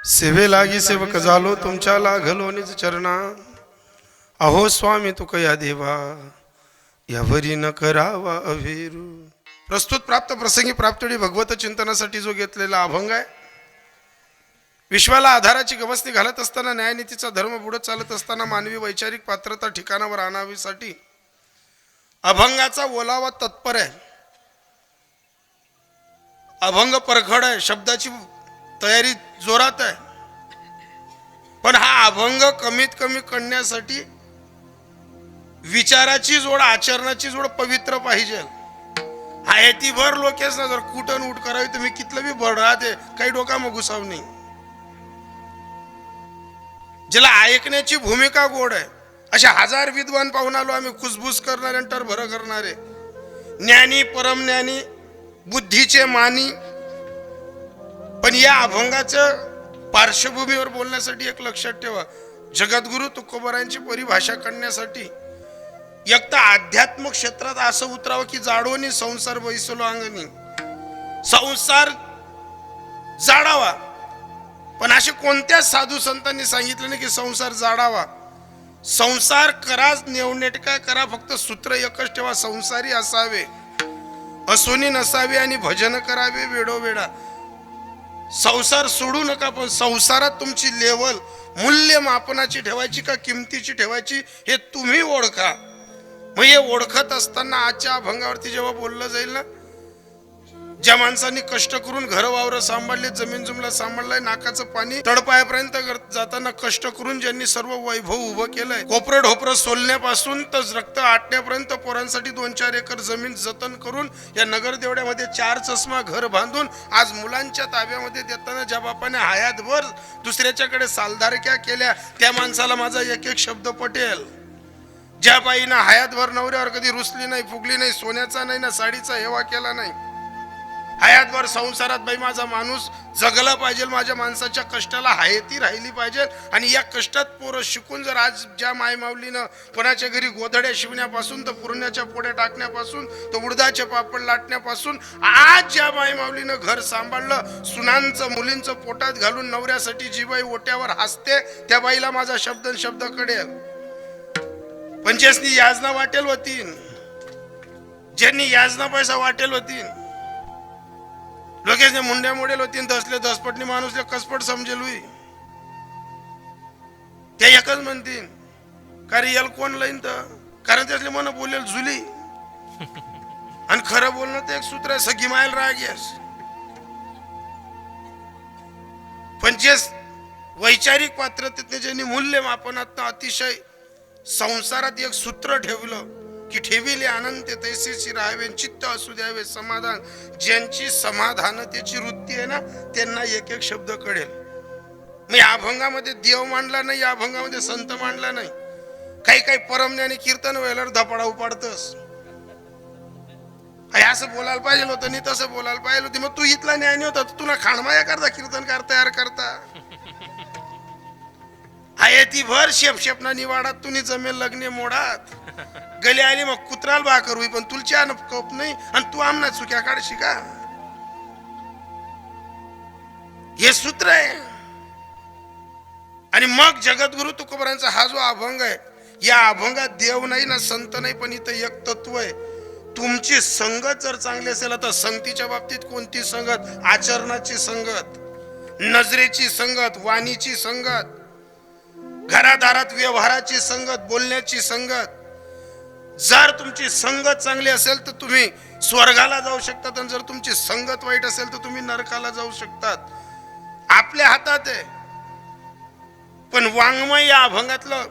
सेवे लागी सेवक झालो तुमच्या लागलो निज चरणा. अहो स्वामी तुक या देवा यावरी न करावा अभिरू. प्रस्तुत प्राप्त प्रसंगी प्राप्तडी भगवत चिंतनासाठी जो घेतलेला अभंग आहे. विश्वाला आधाराची गवसणी घालत असताना न्यायनीतीचा धर्म बुडत चालत असताना मानवी वैचारिक पात्रता ठिकाणावर आणावीसाठी अभंगाचा ओलावा तत्पर आहे. अभंग परखड आहे, शब्दाची तयारी जोरात आहे. पण हा अभंग कमीत कमी करण्यासाठी विचाराची जोड, आचरणाची जोड पवित्र पाहिजे. आहे ती भर लोकेश ना जर कुटन उठ करावी तुम्ही कितलं बी भर राहते काही डोका मग घुसाव नाही. ज्याला ऐकण्याची भूमिका गोड आहे अशा हजार विद्वान पाहून आलो आम्ही. खुसबुस करणारे आणि टरभर करणारे, ज्ञानी परमज्ञानी, बुद्धीचे मानी. पण या अभंगाचं पार्श्वभूमीवर बोलण्यासाठी एक लक्षात ठेवा, जगद्गुरु तुकोबरायांची परिभाषा करण्यासाठी एक तर आध्यात्मिक क्षेत्रात असं उतरावं की जाडोनी संसार बैसलो अंगणी. संसार जाडावा, पण असे कोणत्याच साधू संतांनी सांगितलं नाही की संसार जाडावा. संसार करा, नेवनेटका करा, फक्त सूत्र एकच ठेवा, संसारी असावे, असोनी नसावे आणि भजन करावे वेडोवेडा. संसार सोडू नका, पण संसारात तुमची लेवल मूल्यमापनाची ठेवायची का किमतीची ठेवायची हे तुम्ही ओळखा. मग हे ओळखत असताना आजच्या अभंगावरती जेव्हा बोललं जाईल ना, ज्या माणसांनी कष्ट करून घर वावर सांभाळले, जमीन जुमला सांभाळलाय, नाकाचं पाणी तडपायापर्यंत जाताना कष्ट करून ज्यांनी सर्व वैभव उभं केलंय, कोपरं ढोपरं सोलण्यापासून तर रक्त आटण्यापर्यंत पोरांसाठी 2-4 एकर जमीन जतन करून या नगर देवड्यामध्ये 4 चष्मा घर बांधून आज मुलांच्या ताब्यामध्ये देताना ज्या बापाने हयातभर दुसऱ्याच्याकडे सालधारक्या केल्या, त्या माणसाला माझा एक एक शब्द पटेल. ज्या बाईनं हयातभर नवऱ्यावर कधी रुसली नाही, फुगली नाही, सोन्याचा नाही ना साडीचा हेवा केला नाही, हयातभर संसारात बाई माझा माणूस जगला पाहिजे, माझ्या माणसाच्या कष्टाला हयती राहिली पाहिजे. आणि या कष्टात पोरं शिकून जर आज ज्या मायमाऊलीनं कोणाच्या घरी गोधड्या शिवण्यापासून तर पुरण्याच्या पोड्या टाकण्यापासून तर उडदाचे पापड लाटण्यापासून आज ज्या मायमाऊलीनं घर सांभाळलं, सुनांचं मुलींचं पोटात घालून नवऱ्यासाठी जी बाई ओट्यावर हसते, त्या बाईला माझा शब्द कळेल. पण ज्यांनी याजना वाटेल होतीन, ज्यांनी याजना पैसा वाटेल होतीन, लोकेशने मुंड्या मोडेल होतीन, दसले दसपटनी माणूसले कसपट समजेल हुई, त्या एकच म्हणतीन का रियल कोण लईन तर, कारण त्यातले मन बोलेल जुली. आणि खरं बोलणं ते एक सूत्र आहे, सगळी मायल रागेस. पण जे वैचारिक पात्रतेने ज्यांनी मूल्यमापनात अतिशय संसारात एक सूत्र ठेवलं की ठेविले आनंद तैसेची राहावे, चित्त असू द्यावे समाधान. ज्यांची समाधानतेची वृत्ती आहे ना, त्यांना एक एक शब्द कळेल. मी या अभंगामध्ये देव मांडला नाही, या अभंगामध्ये संत मांडला नाही. काही परमज्ञानी कीर्तन व्हायला धपाडा उपाडतस, असं बोलायला पाहिजे होतं नाही, तसं बोलायला पाहिजे होती. मग तू इथला न्याय होता, तुला खाणमाया करता कीर्तनकार तयार करता. ती भर शेपना निवाडात तुम्ही जमेल लग्ने मोडात. गली आली मग कुत्राल भाकर होई, पण तुलच्या कप नाही आणि तू आमना चुक्या काढशी का. हे सूत्र आहे. आणि मग जगद्गुरु तुकोबरांचा हा जो अभंग आहे, या अभंगात देव नाही ना संत नाही, पण इथं एक तत्व आहे. तुमची संगत जर चांगली असेल तर संगतीच्या बाबतीत कोणती संगत, आचरणाची संगत, नजरेची संगत, वाणीची संगत, घरादारात व्यवहाराची संगत, बोलण्याची संगत. जर तुमची संगत चांगली असेल तर तुम्ही स्वर्गाला जाऊ शकतात, आणि जर तुमची संगत वाईट असेल तर तुम्ही नरकाला जाऊ शकतात. आपल्या हातात आहे. पण वाङ्मय या अभंगातलं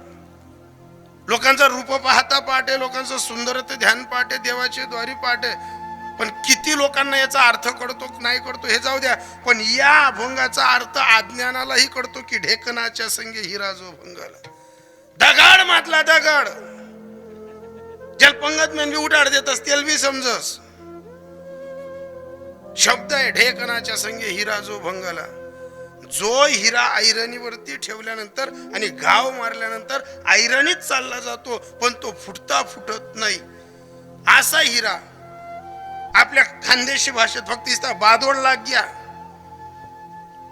लोकांचा रूप पाहता पाठ आहे, लोकांचं सुंदरते ध्यान पाठ आहे, देवाचे द्वारी पाठ आहे. पण किती लोकांना याचा अर्थ कळतो नाही कळतो हे जाऊ द्या. पण या अभंगाचा अर्थ अज्ञानालाही कळतो की ढेकणाच्या संगे हिरा जो भंगाला. दगड मातला दगड, ज्याला पंगत मेनवी उठाड देत असतील बी समजस. शब्द आहे ढेकणाच्या संगे हिरा जो भंगाला. जो हिरा ऐरणीवरती ठेवल्यानंतर आणि घाव मारल्यानंतर ऐरणीत चालला जातो, पण तो फुटता फुटत नाही. असा हिरा आपल्या खानदेशी भाषेत फक्त बादोड लाग गया,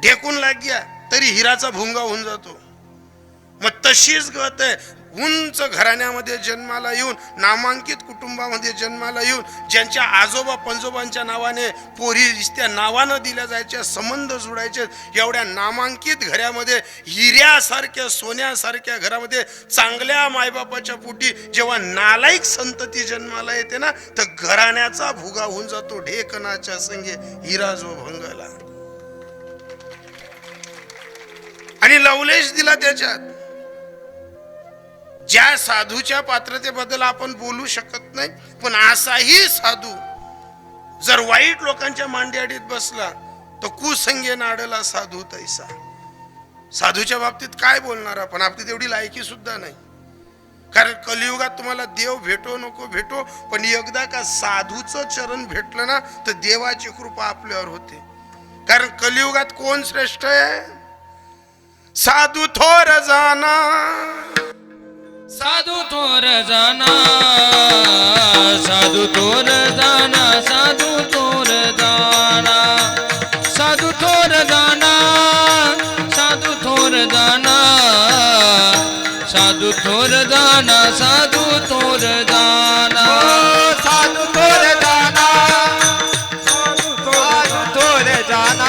ढेकून लाग गया, तरी हिराचा भुंगा होऊन जातो. मग तशीच गत आहे. उंच घराण्यामध्ये जन्माला येऊन, नामांकित कुटुंबामध्ये जन्माला येऊन, ज्यांच्या आजोबा पंजोबांच्या नावाने पोरी त्या नावानं दिल्या जायच्या, संबंध जुडायचे, एवढ्या नामांकित घरामध्ये, हिऱ्यासारख्या सोन्यासारख्या घरामध्ये, चांगल्या मायबापाच्या पोटी जेव्हा नालायक संतती जन्माला येते ना, तर घराण्याचा भुगा होऊन जातो. ढेकणाच्या संगे हिरा जो भंगला. आणि लवलेश दिला त्याच्यात. ज्या साधूच्या पात्रतेबद्दल आपण बोलू शकत नाही, पण असाही साधू जर वाईट लोकांच्या मांडीआडीत बसला तो कुसंगे नाडला साधू तैसा. साधूच्या बाबतीत काय बोलणार आपण, आपली तेवढी लायकी सुद्धा नाही. कारण कलियुगात तुम्हाला देव भेटो नको भेटो, पण एकदा का साधूचं चरण भेटलं ना, तर देवाची कृपा आपल्यावर होते. कारण कलियुगात कोण श्रेष्ठ आहे? साधू थोर जाना, साधू थोर जाना, साधू थोर जाना, साधू थोर जाना, साधू थोर जाना, साधू थोर जाना, साधू थोर जाना, साधू थोर जाना, साधु थोर जाना, साधु थोर जाना,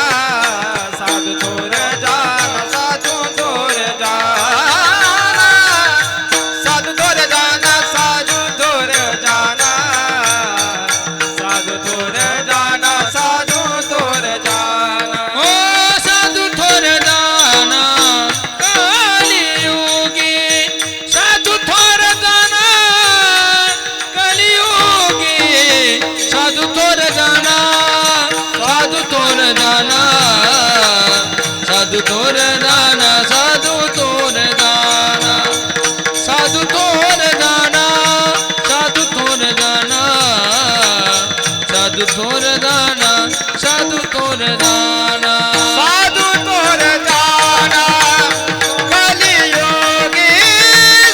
साधु थोर जाना, साधु थोर जाना, साधु थोर जाना, साधु थोर जाना, साधु थोर जाना, साधु थोर जाना. ओ साधू थोर जाना, कलियुगी साधू थोर जाना, कलियुगी साधू थोर जाना, साधू थोर जाना, साधू थोर जाना, साधू थोर जाना, साधू थोर जाना, साधू थोर जाना, साधू थोर जाना, साधू थोर जाना. साधु थोर जाना, कलियुगी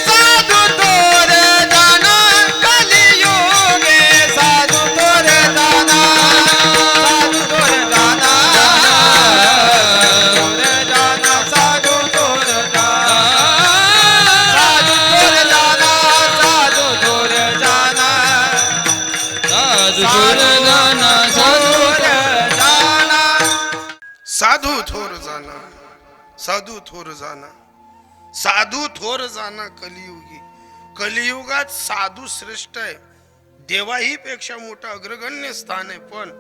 साधु थोर जाना, कलियुगी साधु थोर जाना, साधु थोर जाना, साधु थोर जाना, साधु थोर जाना, साधु थोर जाना, साधू थोर जाना, साधू जाना. साधू थोर जाना, साधू थोर जाना, साधू थोर जाना कलियुगी. कलियुगात साधू श्रेष्ठ आहे. देवाही पेक्षा मोठं अग्रगण्य स्थान आहे. पण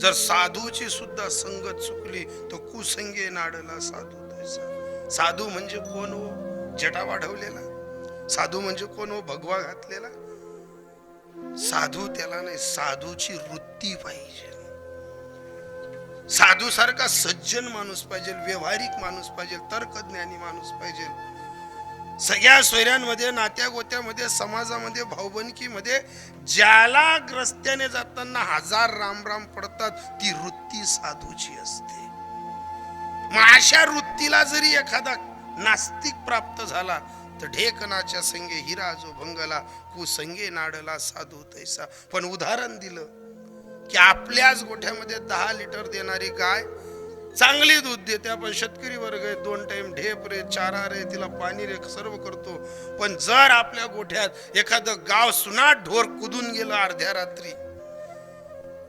जर साधूची सुद्धा संगत चुकली तर कुसंगे नाडला साधू तैसा. साधू म्हणजे कोण हो? जटा वाढवलेला. साधू म्हणजे कोण हो? भगवा घातलेला. साधू त्याला नाही, साधूची वृत्ती पाहिजे. साधू सारखा सज्जन माणूस पाहिजे, व्यवहारिक माणूस पाहिजे, तर्कज्ञानी माणूस पाहिजे. सगळ्या सोयऱ्यांमध्ये, नात्या गोत्यामध्ये, समाजामध्ये, भाऊबंदकीमध्ये ज्याला रस्त्याने जाताना हजार रामराम पडतात, ती वृत्ती साधूची असते. मग अशा वृत्तीला जरी एखादा नास्तिक प्राप्त झाला तर ढेकणाच्या संगे हिरा जो भंगला, कुसंगे नाडला साधू तैसा. पण उदाहरण दिलं की आपल्याच गोठ्यामध्ये 10 लिटर देणारी गाय चांगली दूध देते. आपण शेतकरी वर्ग आहे, 2 टाइम ढेप रे, चारा रे, तिला पाणी रे, सर्व करतो. पण जर आपल्या गोठ्यात एखादं गाव सुनाट ढोर कुदून गेलं अर्ध्या रात्री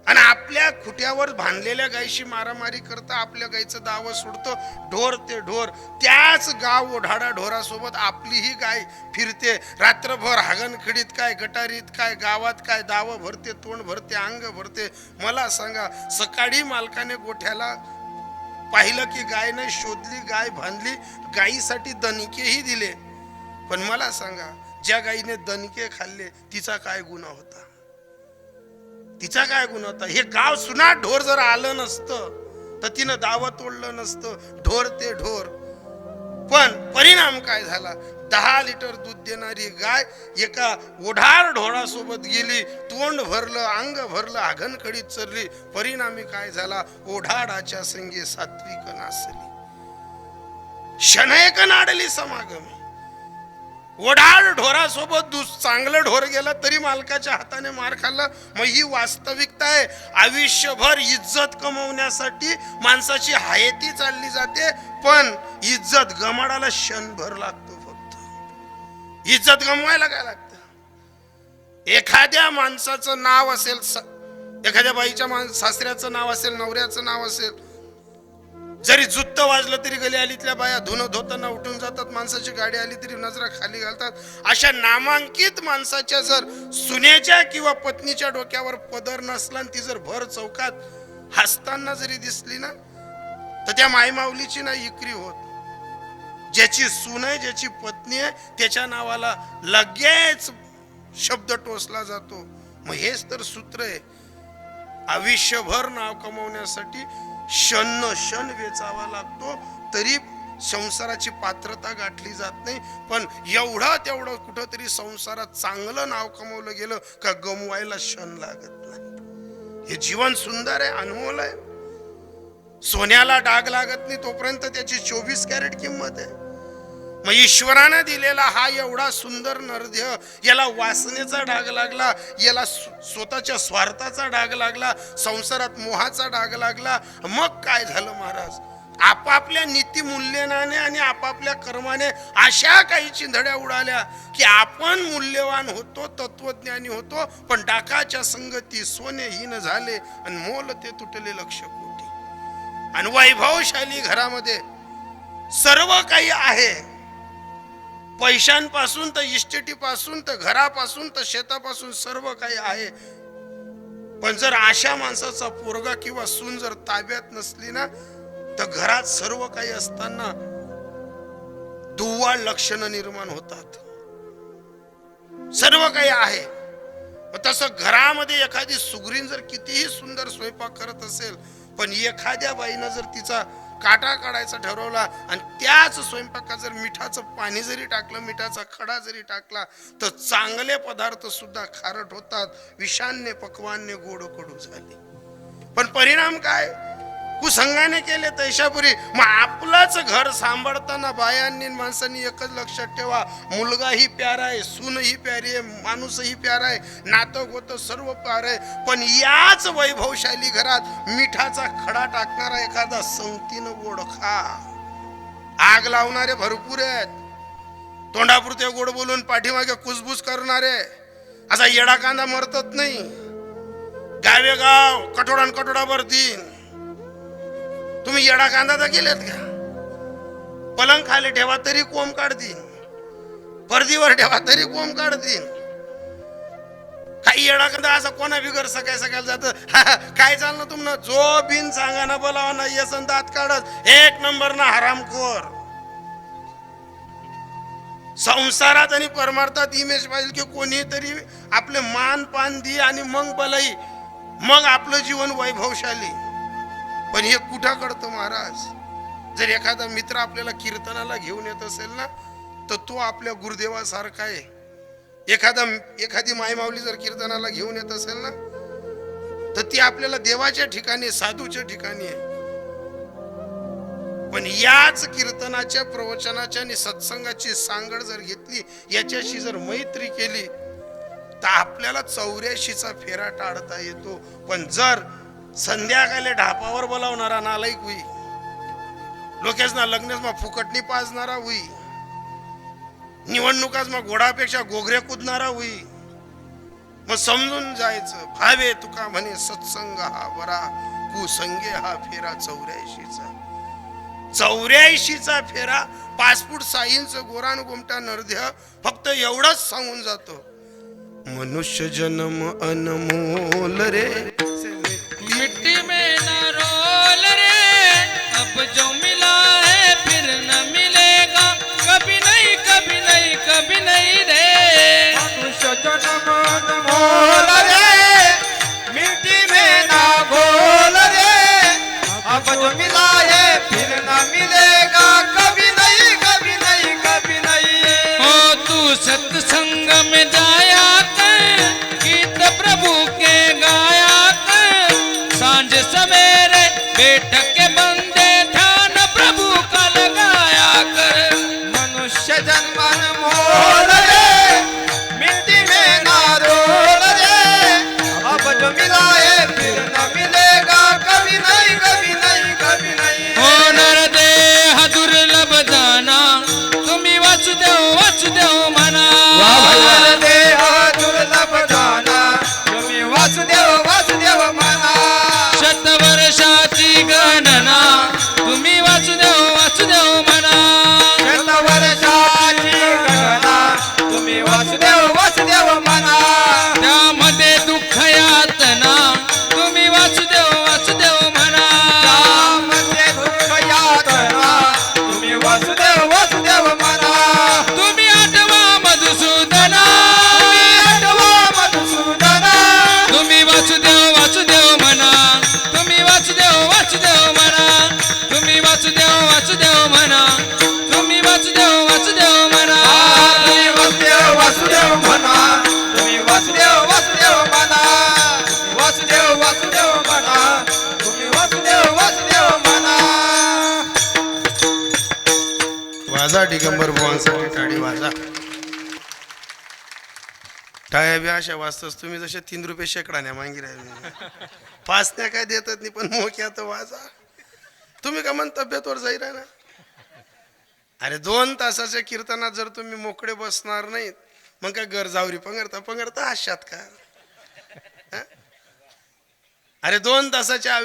आणि आपल्या खुट्यावर बांधलेल्या गायीशी मारामारी करता आपल्या गायीचं दावं सोडतो, ढोर ते ढोर, त्याच गाव ओढाडा ढोरासोबत आपलीही गाय फिरते. रात्रभर हागणखडीत काय, गटारीत काय, गावात काय, दावं भरते, तोंड भरते, अंग भरते. मला सांगा, सकाळी मालकाने गोठ्याला पाहिलं की गाय नाही, शोधली, गाय बांधली, गायीसाठी दणकेही दिले. पण मला सांगा, ज्या गायीने दणके खाल्ले तिचा काय गुन्हा होता? तिचा काय गुन्हा होता? हे गाव सुनाट ढोर जर आलं नसतं तर तिनं दावं तोडलं नसतं, ढोर ते ढोर. पण परिणाम काय झाला? 10 लिटर दूध देणारी गाय एका ओढार ढोरासोबत गेली, तोंड भरलं, अंग भरलं, आघनकडीत चरली. परिणामी काय झाला? ओढाडाच्या संगे सात्विक नासली, शनयक नाडली समागमी. ओढाड ढोरासोबत चांगलं ढोर गेलं तरी मालकाच्या हाताने मार खाल्ला. मग ही वास्तविकता आहे. आयुष्यभर इज्जत कमवण्यासाठी माणसाची हयाती चालली जाते, पण इज्जत गमाडाला क्षणभर लागतो. फक्त इज्जत गमवायला काय लागतं? एखाद्या माणसाचं नाव असेल, एखाद्या बाईच्या सासऱ्याचं नाव असेल, नवऱ्याचं नाव असेल, जरी जुत्त वाजलं तरी गली आलीतल्या बाया धुणं धोताना उठून जातात. माणसाची गाडी आली तरी नजरा खाली घालतात. अशा नामांकित माणसाच्या जर सुनेच्या किंवा पत्नीच्या डोक्यावर पदर नसला आणि ती जर भर चौकात हसताना जरी दिसली ना, तर त्या मायमाऊलीची ना इकरी होत. ज्याची सून आहे, ज्याची पत्नी आहे, त्याच्या नावाला लगेच शब्द टोचला जातो. मग हेच तर सूत्र आहे. आयुष्यभर नाव कमवण्यासाठी क्षण वेचावा लागतो, तरी संसाराची पात्रता गाठली जात नाही. पण एवढा तेवढं कुठंतरी संसारात चांगलं नाव कमवलं गेलं का गमवायला क्षण लागत नाही. हे जीवन सुंदर आहे, अनमोल आहे. सोन्याला डाग लागत नाही तोपर्यंत त्याची 24 कॅरेट किंमत आहे. मग ईश्वरानं दिलेला हा एवढा सुंदर नरदेह, याला वासनेचा डाग लागला, याला स्वतःच्या स्वार्थाचा डाग लागला, संसारात मोहाचा डाग लागला. मग काय झालं महाराज? आपापल्या नीतिमूल्यनाने आणि आपापल्या कर्माने अशा काही चिंधड्या उडाल्या की आपण मूल्यवान होतो, तत्वज्ञानी होतो, पण डाकाच्या संगती सोनेहीन झाले आणि मोल ते तुटले लक्ष कोटी. आणि वैभवशाली घरामध्ये सर्व काही आहे, पैशांपासून तर इस्टेटीपासून तर घरापासून तर शेतापासून सर्व काही आहे. पण जर अशा माणसाचा पोरगा किंवा सून जर ताब्यात नसली ना, तर घरात सर्व काही असताना दुव्वाळ लक्षणं निर्माण होतात. सर्व काही आहे, तसं घरामध्ये एखादी सुगरीन जर कितीही सुंदर स्वयंपाक करत असेल, पण एखाद्या बाईनं जर तिचा काटा काढायचा ठरवला आणि त्याच स्वयंपाकात जर मिठाचं पाणी जरी टाकलं, मिठाचा खडा जरी टाकला, तर चांगले पदार्थ सुद्धा खारट होतात. विषान्य पक्वान्य गोड कडू झाले. पण परिणाम काय? कुसंगाने केले तैशापुरी. मग आपलंच घर सांभाळताना बायांनी माणसांनी एकच लक्षात ठेवा, मुलगाही प्यारा आहे, सूनही प्यारी आहे, माणूसही प्यारा आहे, नातं गोतं सर्व प्यार आहे. पण याच वैभवशाली घरात मिठाचा खडा टाकणारा एखादा संगतीनं गोड खा. आग लावणारे भरपूर आहेत, तोंडापुरते गोड बोलून पाठीमागे कुसबुस करणारे. असा येडा कांदा मरतच नाही. गावे गाव कठोडान कठोडावर दिन. तुम्ही येडा कांदा तर केलेत का? पलंग खाली ठेवा तरी कोंब काढतील, परदीवर ठेवा तरी कोंब काढतील. काही येडा कांदा असा कोणा बिगर सकाळ सकाळ जात काय चाललं तुम्हाला? जो बिन सांगा ना बोलावा ना येसन दात काढत, एक नंबर ना हरामखोर. संसारात आणि परमार्थात इमेज पाहिजे की कोणीतरी आपले मान पान दी आणि मग बलाई, मग आपलं जीवन वैभवशाली. पण हे कुठं कळतं महाराज? जर एखादा मित्र आपल्याला कीर्तनाला घेऊन येत असेल ना, तर तो आपल्या गुरुदेवासारखा आहे. एखादी मायमाऊली जर कीर्तनाला घेऊन येत असेल ना, तर ती आपल्याला देवाच्या ठिकाणी, साधूच्या ठिकाणी आहे. पण याच कीर्तनाच्या, प्रवचनाच्या आणि सत्संगाची सांगड जर घेतली, याच्याशी जर मैत्री केली, तर आपल्याला 84चा फेरा टाळता येतो. पण जर संध्याकाळी ढापावर बोलावणारा नालायक हुई, लोकेशना लग्नेस मग फुकटणी पाजणारा हुई, निवडणुकाच मग घोडापेक्षा गोगरे कुदणारा हुई, मग समजून जायचं. भावे तुका म्हणे सत्संग हा बरा, कुसंगे हा फेरा 84चा. 84चा फेरा 5 फूट 6 इंच गोरान गोमटा नरदेह फक्त एवढंच सांगून जातो, मनुष्य जन्म अनमोल रे, मिट्टी में न रोल रे, अब जो मिला है फिर न मिलेगा, कभी नहीं कभी नहीं कभी नहीं रे. मनुष्य जन्म अनमोल रे, मिट्टी में ना घोल रे, अब जो मिला है फिर ना मिलेगा, कभी नहीं कभी नहीं कभी नहीं. हो तू सत्संग में जाया कर, गीत प्रभु के गाया कर, सांझ सवेरे बैठ के बंदे ध्यान वाजा दिगंबर बुवांसाठी टाळी वाजा. टाळ्या बी अशा वाजताच तुम्ही जसे 3 रुपये शेकडाने मागी राहिले. 5 त्या काय देतात नाही पण मोक्यात वाजा. तुम्ही का म्हण तब्येतवर जाईल ना. अरे 2 तासाच्या कीर्तनात जर तुम्ही मोकळे बसणार नाहीत मग काय गरजावरी पंगरता आशात का. अरे 2 तासाच्या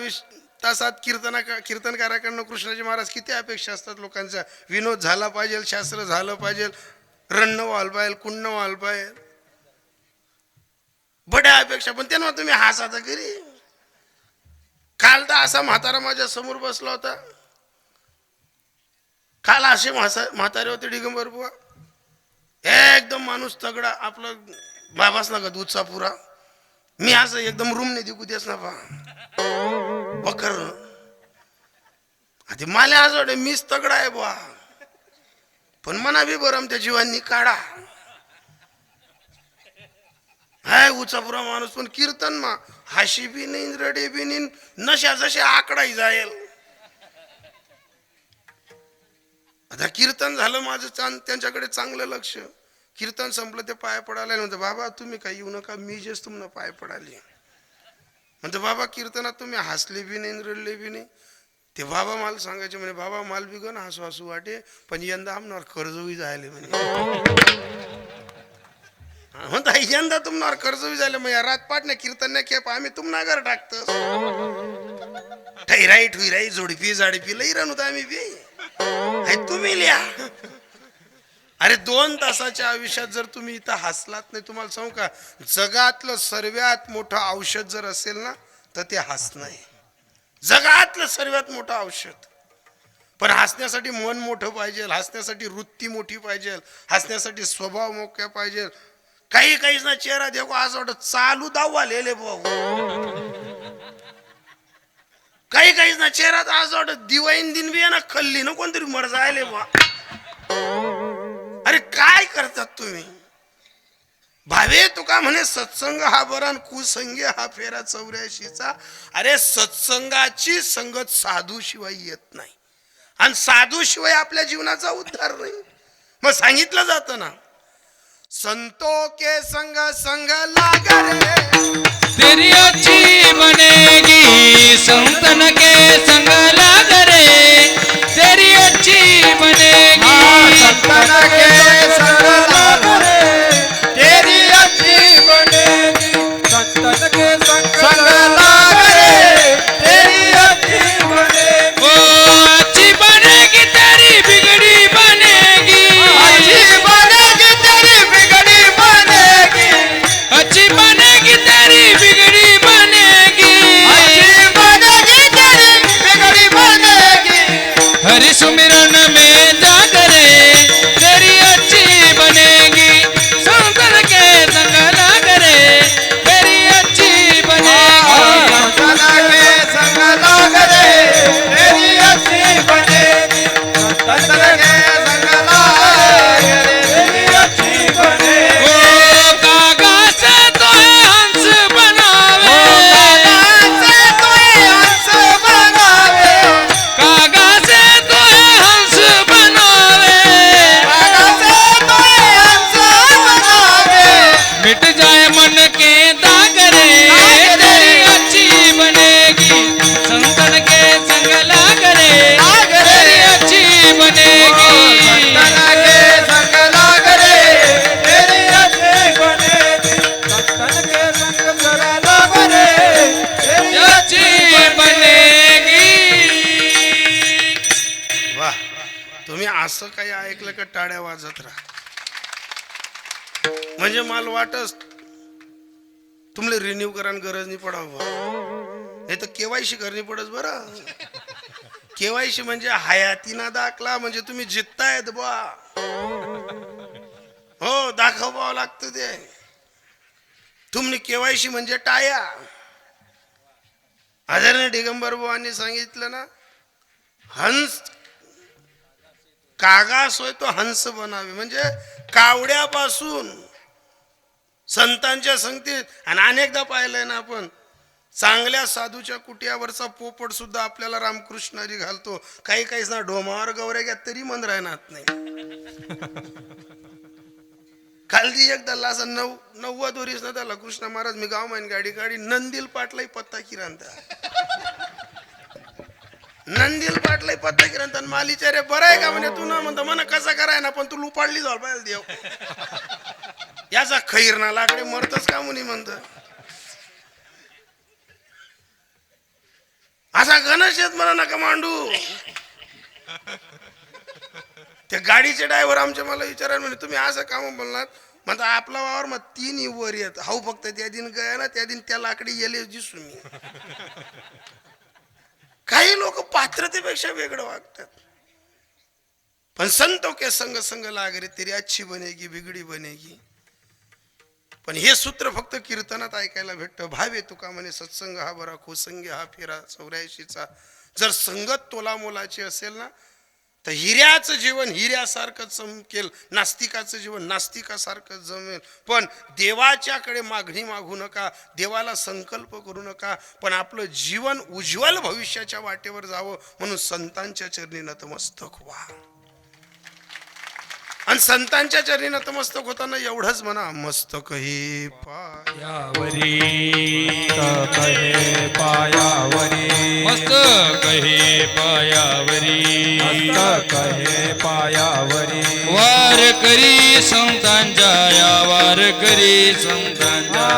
तासात कीर्तनकाराकडनं कृष्णाजी महाराज किती अपेक्षा असतात लोकांच्या. विनोद झाला पाहिजे, शास्त्र झालं पाहिजे, रन्न व्हायला पाहिजे, कुंड व्हायला पाहिजे, बड्या अपेक्षा. पण त्यांना तुम्ही हसाता घरी. काल तर असा म्हातारा माझ्या समोर बसला होता. काल असे म्हातारे होते दिगंबर बुवा, एकदम माणूस तगडा, आपलं बाबाच ना का दूधचा पुरा. मी असं एकदम रूम नाही दिकू देस ना पा बकर. आता मला असं वाटतं मीच तगडा आहे बुवा, पण मना बी बरं त्या जीवांनी काढा. हाय उचा पुरा माणूस, पण कीर्तन मा हाशी बी नाही, रडे बी नाही, नशा जसे आकडाही जाईल. आता कीर्तन झालं माझं त्यांच्याकडे चांगलं लक्ष. कीर्तन संपलं, ते पाय पडायला म्हणते बाबा तुम्ही काही येऊ नका, मी जेच तुम्हाला पाय पडाले. म्हणते बाबा कीर्तनात तुम्ही हसले बी नाही, रडले बी नाही. ते बाबा मला सांगायचे म्हणे बाबा माल बी गण हसू हसू वाटे, पण यंदा आमनावर कर्जही जायले म्हणे. म्हणता यंदा तुम्हाला कर्जही झाले मग रात पाटण्या कीर्तन नाही खेप आम्ही तुम्हाला घर टाकतो. ठैराई ठुईराई जोडपी जाडपी लई राहून आम्ही बी तुम्ही लिहा. अरे 2 तासाच्या आयुष्यात जर तुम्ही इथं हसलात नाही, तुम्हाला सांगू का जगातलं सर्वात मोठं औषध जर असेल ना तर ते हसणं आहे. जगातलं सर्वात मोठं औषध. पण हसण्यासाठी मन मोठं पाहिजे, हसण्यासाठी वृत्ती मोठी पाहिजे, हसण्यासाठी स्वभाव मोठा पाहिजे. काही काहीच ना चेहरा देखो असं वाटत चालू दावा लिहिले भाऊ. काही काहीच ना चेहरा असं वाटत दिवाईन दिन बी ना खल्ली ना कोणतरी मर जायले बा. अरे काय करतात तुम्ही. भावे तुका म्हणे सत्संग हा बरा कुसंगी हा फेरा 84चा. अरे सत्संगाची संगत साधू शिवाय येत नाही, आणि साधू शिवाय आपल्या जीवनाचा उद्धार नाही. मग सांगितलं जातं ना संतों के संग संग लागा रे, तेरी अच्छी बनेगी संतन के संग लाग रे. तेरी अच्छी बनेगी संतन के संग लाग रे, तेरी अच्छी बनेगी संतन के संग लाग रे, तेरी अच्छी बनेगी. ओ अच्छी बनेगी तेरी बिगड़ी बनेगी. अच्छी बनेगी तेरी बिगड़ी बनेगी. अच्छी बनेगी तेरी बिगड़ी बनेगी. अच्छी बनेगी तेरी बिगड़ी बनेगी. हरि सुमिरन में जाग रे. तेरी अच्छी बनेगी संतन के संग लाग रे. तेरी अच्छी बनेगी. संतन के संग लाग रे, तेरी अच्छी बनेगी. संतन के संग लाग रे, तेरी अच्छी बनेगी. ओ कागा से तो हंस बनावे. से तोय हंस बनावे. कागा से तो हंस बनावे. से तोय हंस बनावे. मिट जाए मन के दाग रे. तेरी अच्छी बनेगी संतन के संग लाग रे. तेरी अच्छी बनेगी. संतन के संग लाग रे, तेरी अच्छी बनेगी. संतन के संग लाग रे, तेरी अच्छी बनेगी. वा. तुम्ही असं काही ऐकलं का टाळ्या वाजत राहा. म्हणजे मला वाटत तुम्हाला रिन्यू करायला गरज नाही पडावं, नाही तर केवायसी करणी पडत. बरं केवायसी म्हणजे हयातीना दाखला, म्हणजे तुम्ही जिततायत बा. हो दाखवावं लागतं ते. तुम्ही केवायसी म्हणजे टाया. आदरणीय दिगंबर बुवांनी सांगितलं ना हंस कागा सोय तो हंस बनावे, म्हणजे कावड्यापासून संतांच्या संगतीत. आणि अनेकदा पाहिलंय ना आपण चांगल्या साधूच्या कुटियावरचा पोपट सुद्धा आपल्याला रामकृष्णारी घालतो. काही काहीच ना डोमावर गौऱ्या घ्या तरी मन राहणार नाही. खालदी एकदा लासा 90 वरीस ना त्याला कृष्ण महाराज मी गाव मान गाडी गाडी नंदील पाटलाई पत्ता किरांता नंदील पाटलाई पत्ता किरांता मालीच्या रे बरं आहे का म्हणे तू ना म्हणतो म्हणा कसं कराय ना पण तू लुपाडली जाऊ पाहिजे देव याचा खैर ना लाकडे मरतच का म्हणे म्हणत. असा गणेश येत म्हणा नका मांडू. त्या गाडीचे ड्रायव्हर आमच्या मला विचारायला म्हणे तुम्ही असं काम बोलणार म्हणता आपला वावर मग 3 वर येत हाऊ फक्त त्या दिन गया ना त्या दिन त्या लाकडी येले दिसू मी. काही लोक पात्रतेपेक्षा वेगळं वागतात. पण संतों के संग संग लाग रे तेरी अच्छी बनेगी बिगड़ी बनेगी. पण हे सूत्र फक्त कीर्तनात ऐकायला भेटतं. भावे तुका म्हणे सत्संग हा बरा खुसंगी हा फेरा 84चा. जर संगत तोला मोलाची असेल ना तर हिऱ्याचं जीवन हिऱ्यासारखं चमकेल, नास्तिकाचं जीवन नास्तिकासारखं जमेल. पण देवाच्याकडे मागणी मागू नका, देवाला संकल्प करू नका, पण आपलं जीवन उज्ज्वल भविष्याच्या वाटेवर जावं म्हणून संतांच्या चरणी नतमस्तक व्हा. आणि संतांच्या चरणी नतमस्तक होताना एवढंच म्हणा मस्तक हे पायावरी कहे पायावरी मस्तक हे पायावरी कहे पायावरी वार करी संतांच्या या वार करी संतांच्या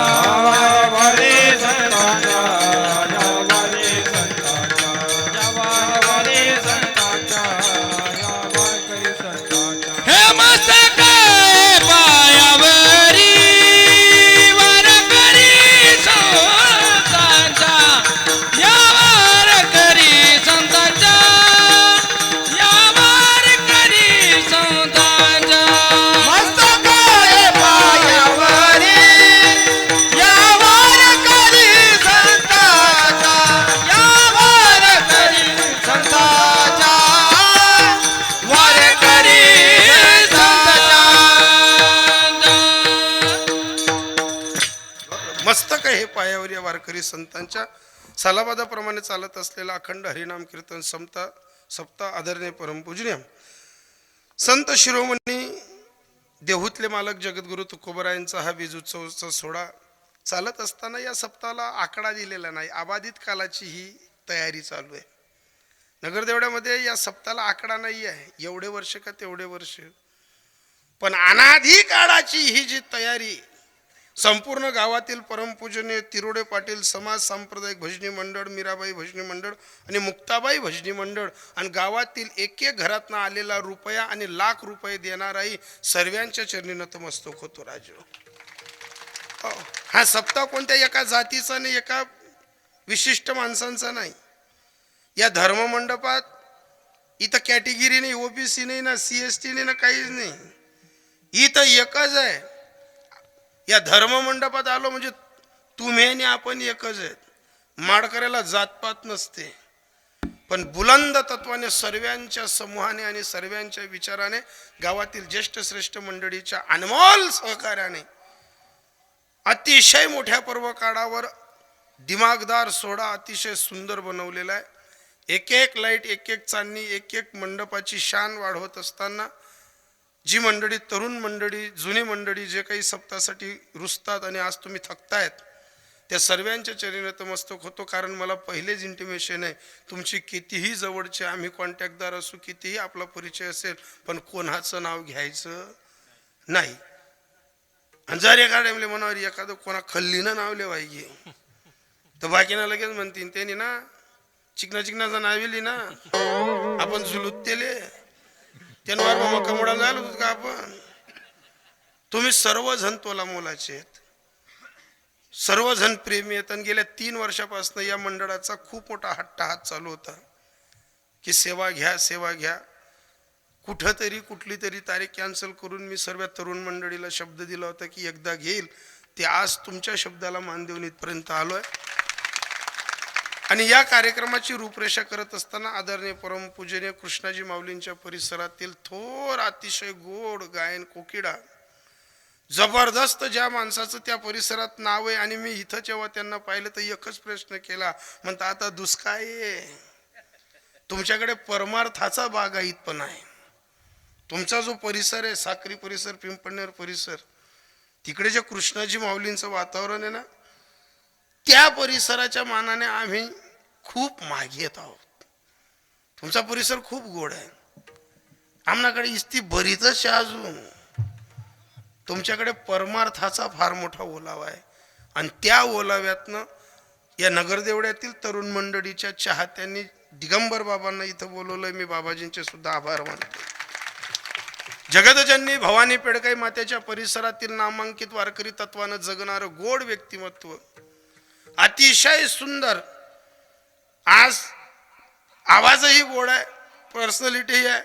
वारे संतांच्या वारे संतांच्या वारे संतांच्या वारे संतांच्या हे मस्तक हे पायावरी वार करी संतांच्या या वार करी संतांच्या या वार करी संतांच्या मस्तक हे पायावरी या वार करी संतांच्या या वार करी संतांच्या वार करी मस्तक हे पायावर या वारकरी संतांच्या सालाबादाप्रमाणे चालत असलेला अखंड हरिनाम कीर्तन सप्ताह आदरणीय परमपूजनीय संत शिरोमणी देहूतले मालक जगद्गुरु तुकोबरायांचा हा बीज उत्सवचा सोहळा चालत असताना या सप्ताहाला आकडा दिलेला नाही. अबाधित कालाची ही तयारी चालू आहे. नगरदेवड्यामध्ये या सप्ताहाला आकडा नाही आहे एवढे वर्ष का तेवढे वर्ष, पण अनाधी काळाची ही जी तयारी संपूर्ण गावातील परमपूजनीय तिरोडे पाटील समाज सांप्रदायिक भजनी मंडळ, मीराबाई भजनी मंडळ आणि मुक्ताबाई भजनी मंडळ आणि गावातील एक एक घरातनं आलेला रुपया आणि लाख रुपये देणाराही सर्वांच्या चरणी नतमस्तक होतो राजू. हा सप्ताह कोणत्या एका जातीचा नाही, एका विशिष्ट माणसांचा नाही. या धर्ममंडपात इथं कॅटेगरी नाही, ओबीसी नाही ना, CST नाही ना, काहीच नाही. इथं एकच आहे. या धर्ममंडपात आलो म्हणजे तुम्ही आणि आपण एकच आहेत. माडकऱ्याला जातपात नसते, पण बुलंद तत्वाने सर्वांच्या समूहाने आणि सर्वांच्या विचाराने गावातील ज्येष्ठ श्रेष्ठ मंडळीच्या अनमोल सहकार्याने अतिशय मोठ्या पर्वकाळावर दिमागदार सोहळा अतिशय सुंदर बनवलेला आहे. एक एक लाईट, एक एक चांदणी, एक एक मंडपाची शान वाढवत असताना जी मंडळी, तरुण मंडळी, जुनी मंडळी जे काही सप्ताहासाठी रुसतात आणि आज तुम्ही थकतायत त्या सर्वांच्या चरणी नतमस्तक होतो. कारण मला पहिलेच इंटिमेशन आहे, तुमची कितीही जवळचे आम्ही कॉन्टॅक्टदार असू, कितीही आपला परिचय असेल, पण कोणाचं नाव घ्यायचं नाही. आणि जर एका टाइमले मनावर एखादं कोणा खल्लीनं नाव लिवायचे तर बाकीना लगेच म्हणतील त्यांनी ना चिकनाचं नाव लिहिली ना, आपण जुलुत्तेले त्यांवर मग कमोडा झालो होतो का आपण. तुम्ही सर्वजण तोला मोलाचे आहेत, सर्वजण प्रेमी आहेत. आणि गेल्या 3 वर्षापासून या मंडळाचा खूप मोठा हट्टाहात चालू होता की सेवा घ्या, सेवा घ्या. कुठंतरी कुठली तरी तारीख कॅन्सल करून मी सर्व तरुण मंडळीला शब्द दिला होता की एकदा घेईल ते. आज तुमच्या शब्दाला मान देऊन इथपर्यंत आलोय. आणि या कार्यक्रमाची रूपरेषा करत असताना आदरणीय परमपूजनीय कृष्णाजी माऊलींच्या परिसरातील थोर अतिशय गोड गायन कोकिडा जबरदस्त ज्या माणसाचं त्या परिसरात नाव आहे. आणि मी इथं जेव्हा त्यांना पाहिलं तर एकच प्रश्न केला, म्हणता आता दुष्काळ आहे, तुमच्याकडे परमार्थाचा बागायतपणा आहे. तुमचा जो परिसर आहे, साक्री परिसर, पिंपळनेर परिसर, तिकडे जे कृष्णाजी माऊलींचं वातावरण आहे ना, त्या परिसराच्या मानाने आम्ही खूप मागे येत आहोत. तुमचा परिसर खूप गोड आहे. आमच्याकडे इस्ती बरीच अजून. तुमच्याकडे परमार्थाचा फार मोठा ओलावा आहे. आणि त्या ओलाव्यातनं या नगरदेवड्यातील तरुण मंडळीच्या चाहत्यांनी दिगंबर बाबांना इथं बोलवलंय. मी बाबाजींचे सुद्धा आभार मानतो. जगदजननी भवानी पेडकाई मातेच्या परिसरातील नामांकित वारकरी तत्वानं जगणारं गोड व्यक्तिमत्व, अतिशय सुंदर, आज आवाजही गोड आहे, पर्सनॅलिटी आहे,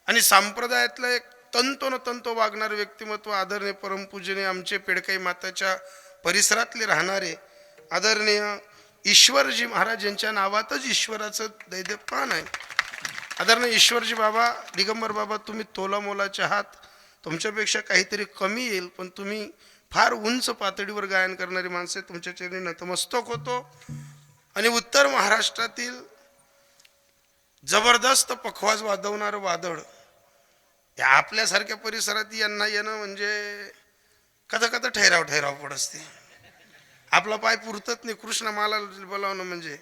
आणि संप्रदायातलं एक तंतोतंतो वागणारं व्यक्तिमत्व, आदरणीय परमपूजनीय आमचे पेडकाई माताच्या परिसरातले राहणारे आदरणीय ईश्वरजी महाराज यांच्या नावातच ईश्वराचं दैदप्पान आहे. आदरणीय ईश्वरजी बाबा, दिगंबर बाबा, तुम्ही तोलामोलाचे आहात. तुमच्यापेक्षा काहीतरी कमी येईल, पण तुम्ही फार उंच पातळीवर गायन करणारी माणसे. तुमच्या चरणी नतमस्तक होतो. आणि उत्तर महाराष्ट्रातील जबरदस्त पखवाज वाजवणारं वादळ या आपल्यासारख्या परिसरात यांना येणं म्हणजे कदा कदा ठहराव पड असते. आपला पाय पुरतत नाही. कृष्ण मला बोलावणं म्हणजे,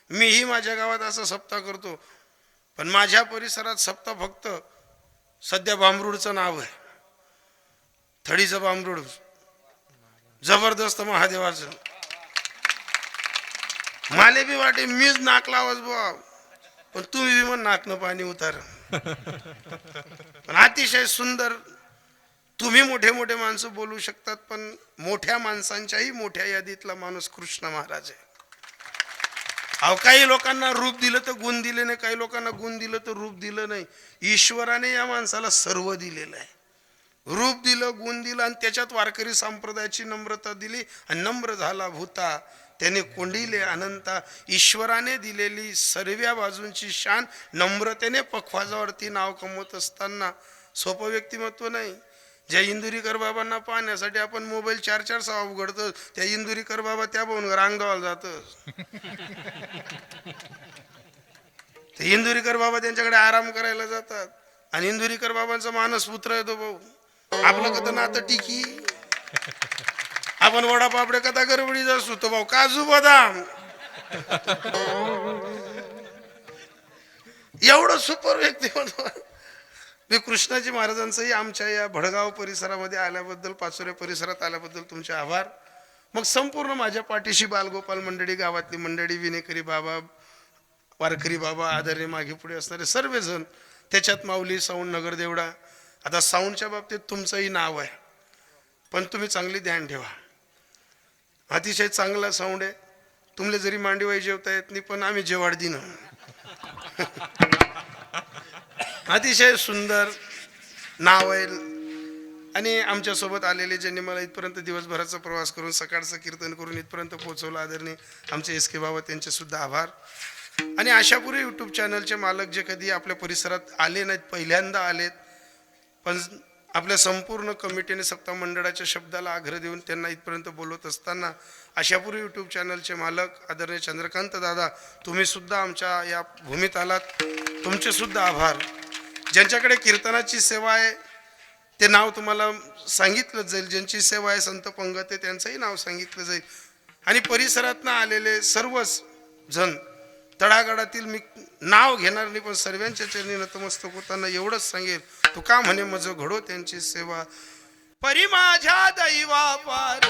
मीही माझ्या गावात असं सप्ताह करतो, पण माझ्या परिसरात सप्ताह फक्त सध्या बांबरूडचं नाव आहे. थडीचं बांबरूड जबरदस्त महादेवाचं. माले बी वाटे मीच नाकला आवाज बुवा, पण तुम्ही बी म्हण नाकनं पाणी उतार. पण अतिशय सुंदर. तुम्ही मोठे मोठे माणसं बोलू शकतात, पण मोठ्या माणसांच्याही मोठ्या यादीतला माणूस कृष्ण महाराज आहे. अहो, काही लोकांना रूप दिलं तर गुण दिले नाही, काही लोकांना गुण दिलं तर रूप दिलं नाही. ईश्वराने या माणसाला सर्व दिलेलं आहे. रूप दिलं, गुण दिलं, आणि त्याच्यात वारकरी संप्रदायाची नम्रता दिली. आणि नम्र झाला भूता त्याने कोंडिले अनंता. ईश्वराने दिलेली सर्व्या बाजूंची शान नम्रतेने पखवाजावरती नाव कमवत असताना सोपं व्यक्तिमत्व नाही. ज्या इंदुरीकर बाबांना पाहण्यासाठी आपण मोबाईल 4-4 सहा उघडतो, त्या इंदुरीकर बाबा त्या पाहून रांगगावाला जातं. ते इंदुरीकर बाबा त्यांच्याकडे आराम करायला जातात. आणि इंदुरीकर बाबांचा मानस पुत्र येतो भाऊ. आपलं कदा नातं टिकी. आपण वडापापडे कदा गरबडीत असतो तो भाऊ काजू बदाम. एवढं सुपर व्यक्तिमत्व. मी कृष्णाजी महाराजांचंही आमच्या या भडगाव परिसरामध्ये आल्याबद्दल, पाचोऱ्या परिसरात आल्याबद्दल तुमचे आभार. मग संपूर्ण माझ्या पाठीशी बालगोपाल मंडळी, गावातली मंडळी, विनेकरी बाबा, वारकरी बाबा, आदरणीय मागे पुढे असणारे सर्वजण, त्याच्यात माऊली, साऊंड, नगरदेवडा. आता साऊंडच्या बाबतीत तुमचंही नाव आहे, पण तुम्ही चांगली ध्यान ठेवा. अतिशय चांगला साऊंड आहे. तुमले जरी मांडीवाई जेवता येत नाही, पण आम्ही जेवाड दिन. अतिशय सुंदर नाव आहे. आणि आमच्यासोबत आलेले ज्यांनी मला इथपर्यंत दिवसभराचा प्रवास करून, सकाळचं कीर्तन करून इथपर्यंत पोहोचवलं, आदरणीय आमचे SK बाबा, त्यांचे सुद्धा आभार. आणि आशापुरी यूट्यूब चॅनलचे मालक जे कधी आपल्या परिसरात आले नाहीत, पहिल्यांदा आलेत, पण आपल्या संपूर्ण कमिटीने सप्ताह मंडळाच्या शब्दाला आग्रह देऊन त्यांना इथपर्यंत बोलवत असताना, आशापुरी यूट्यूब चॅनलचे मालक आदरणीय चंद्रकांत दादा, तुम्ही सुद्धा आमच्या या भूमीत आलात, तुमचे सुद्धा आभार. ज्यांच्याकडे कीर्तनाची सेवा आहे ते नाव तुम्हाला सांगितलं जाईल. ज्यांची सेवा आहे संत पंगत आहे त्यांचंही नाव सांगितलं जाईल. आणि परिसरातनं आलेले सर्वच जण, तळागाळातील मी नाव घेणार नाही, पण सर्वांच्या चरणी नतमस्तक होताना एवढंच सांगेल, तू का म्हणे मज घडो त्यांची सेवा. परी माझ्या दैवा पार,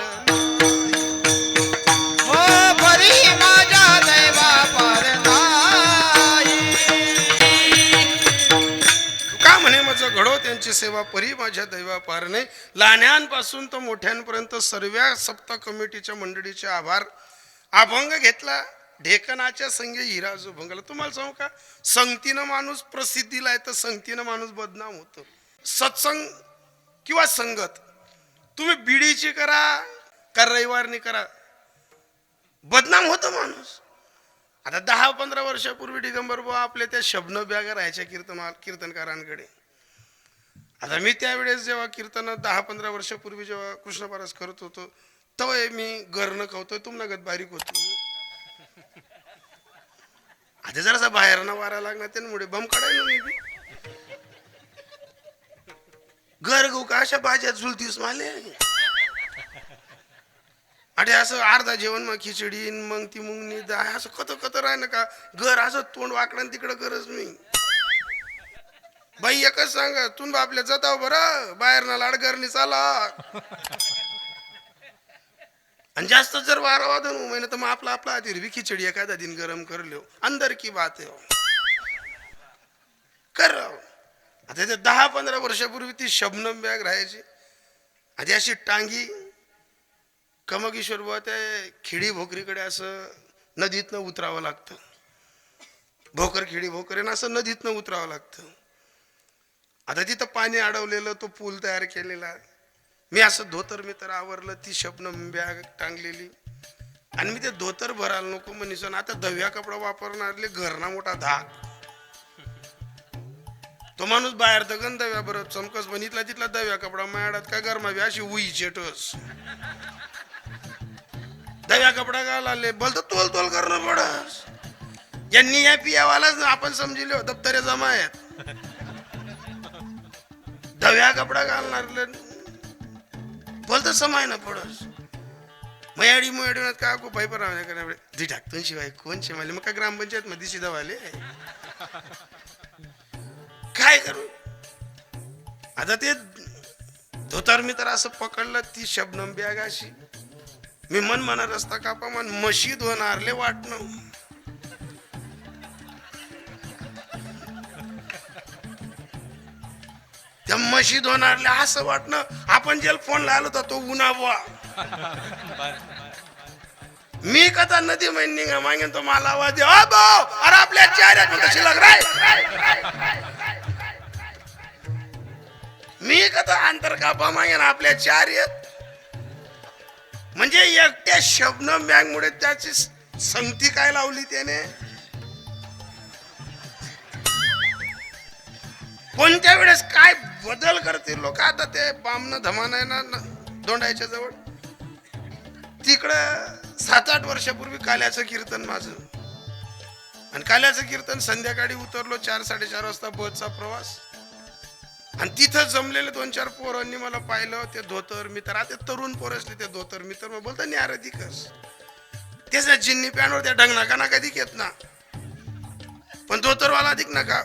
हो परी माझ्या दैवा पार नाही. तू का म्हणे मज घडो त्यांची सेवा, परी माझ्या दैवा पार नाही. लहान्यांपासून तर मोठ्यांपर्यंत सर्व सप्ताह कमिटीच्या मंडळीचे आभार. अभंग घेतला ढेकणाच्या संगे हिरा जो भंगला. तुम्हाला सांगू का, संगतीनं माणूस प्रसिद्धीला आहे तर संगतीनं माणूस बदनाम होतो. सत्संग किंवा संगत तुम्ही बिडीची करा का रविवारनी करा, बदनाम होतो माणूस. आता 10-15 वर्षापूर्वी दिगंबर बुवा आपल्या त्या शबन बॅगा राहायच्या कीर्तनकारांकडे. आता मी त्यावेळेस जेव्हा कीर्तन 10-15 वर्षापूर्वी जेव्हा कृष्णपारास करत होतो तेव्हा मी घरनं खावतोय तुमनागत बारीक होतो. आता जरासा बाहेर ना वारा लागणार त्यामुळे बम काढायला मी बी. घर गो का अशा भाज्यात झुलतीस माले. अरे असं अर्धा जेवण मग खिचडी मग ती मुंगनी डाळ असं कत राह ना का घर असं तोंड वाकडं तिकडं गरज मी. बाई एकच सांगा तुम्ही आपल्या जाताव बरं बाहेर ना लाडघरनी चाला. आणि जास्त जर वारा वादन महिना तर मग आपला हिरवी खिचडी एखादा दिन गरम कर लो अंदर की बात आहे कर. आता ते 10-15 वर्षापूर्वी ती शबनम बॅग राहायची. आधी अशी टांगी कमगेश्वर बुवा त्या खिडी भोकरीकडे असं नदीतनं उतरावं लागतं. भोकर खिडी भोकर आहे ना असं नदीतनं उतरावं लागतं. आता तिथं पाणी अडवलेलं तो पूल तयार केलेला. मी असं धोतर मी तर आवरलं ती शबनम बॅग टांगलेली आणि मी ते धोतर भरायला नको म्हणीसन आता दव्या कपडा वापरणारले घरना मोठा धाक. तो माणूस बाहेर तर गण दव्या बरं चमकस बनितला तिथला दव्या कपडा मायाडात काय गरमावी अशी उई चेटस दव्या कपडा घालाले बोलतो तोल तोल करणं पडस. यांनी या पियावालाच आपण समजिले दप्तरे जमा आहेत. दव्या कपडा घालणार बोलतो समाय ना पडस. मयाडी मयाडी का को पाईपर राहण्याकडे दी टाकतो शिवाय कोण शिवाले मग काय ग्रामपंचायत मध्ये शिदावाले काय करू. आता ते धोतर मी तर असं पकडलं ती शबनम बॅग अशी मी मन मना रस्ता कापा मन मशीद होणारले वाटणं. त्या मशीद होणारले असं वाटणं आपण जेल फोन लावला होता तो उन्हावा. मी कथा नदी महिनी मागेन तो मला आवाज दे अरे आपल्या चेहऱ्यात शिल्लक राय. मी कथा अंतर कापा मागेन आपल्या चेहऱ्यात. म्हणजे एकट्या शबनम बॅग मुळे त्याची संगती काय लावली त्याने. कोणत्या वेळेस काय बदल करतील लोक. आता ते बामनं धमान आहे ना दोंडायच्या जवळ तिकडं 7-8 वर्षापूर्वी काल्याचं कीर्तन माझं. आणि काल्याचं कीर्तन संध्याकाळी उतरलो 4-4:30 वाजता बसचा प्रवास. आणि तिथं जमलेले 2-4 पोरांनी मला पाहिलं. ते धोतर मी तर आता तरुण पोर असले ते धोतर मी तर बोलतो न्यार दिकस तेच ना जिन्नी पॅनवर त्या ढंग नका नका दिक येत ना पण धोतरवाला अधिक नका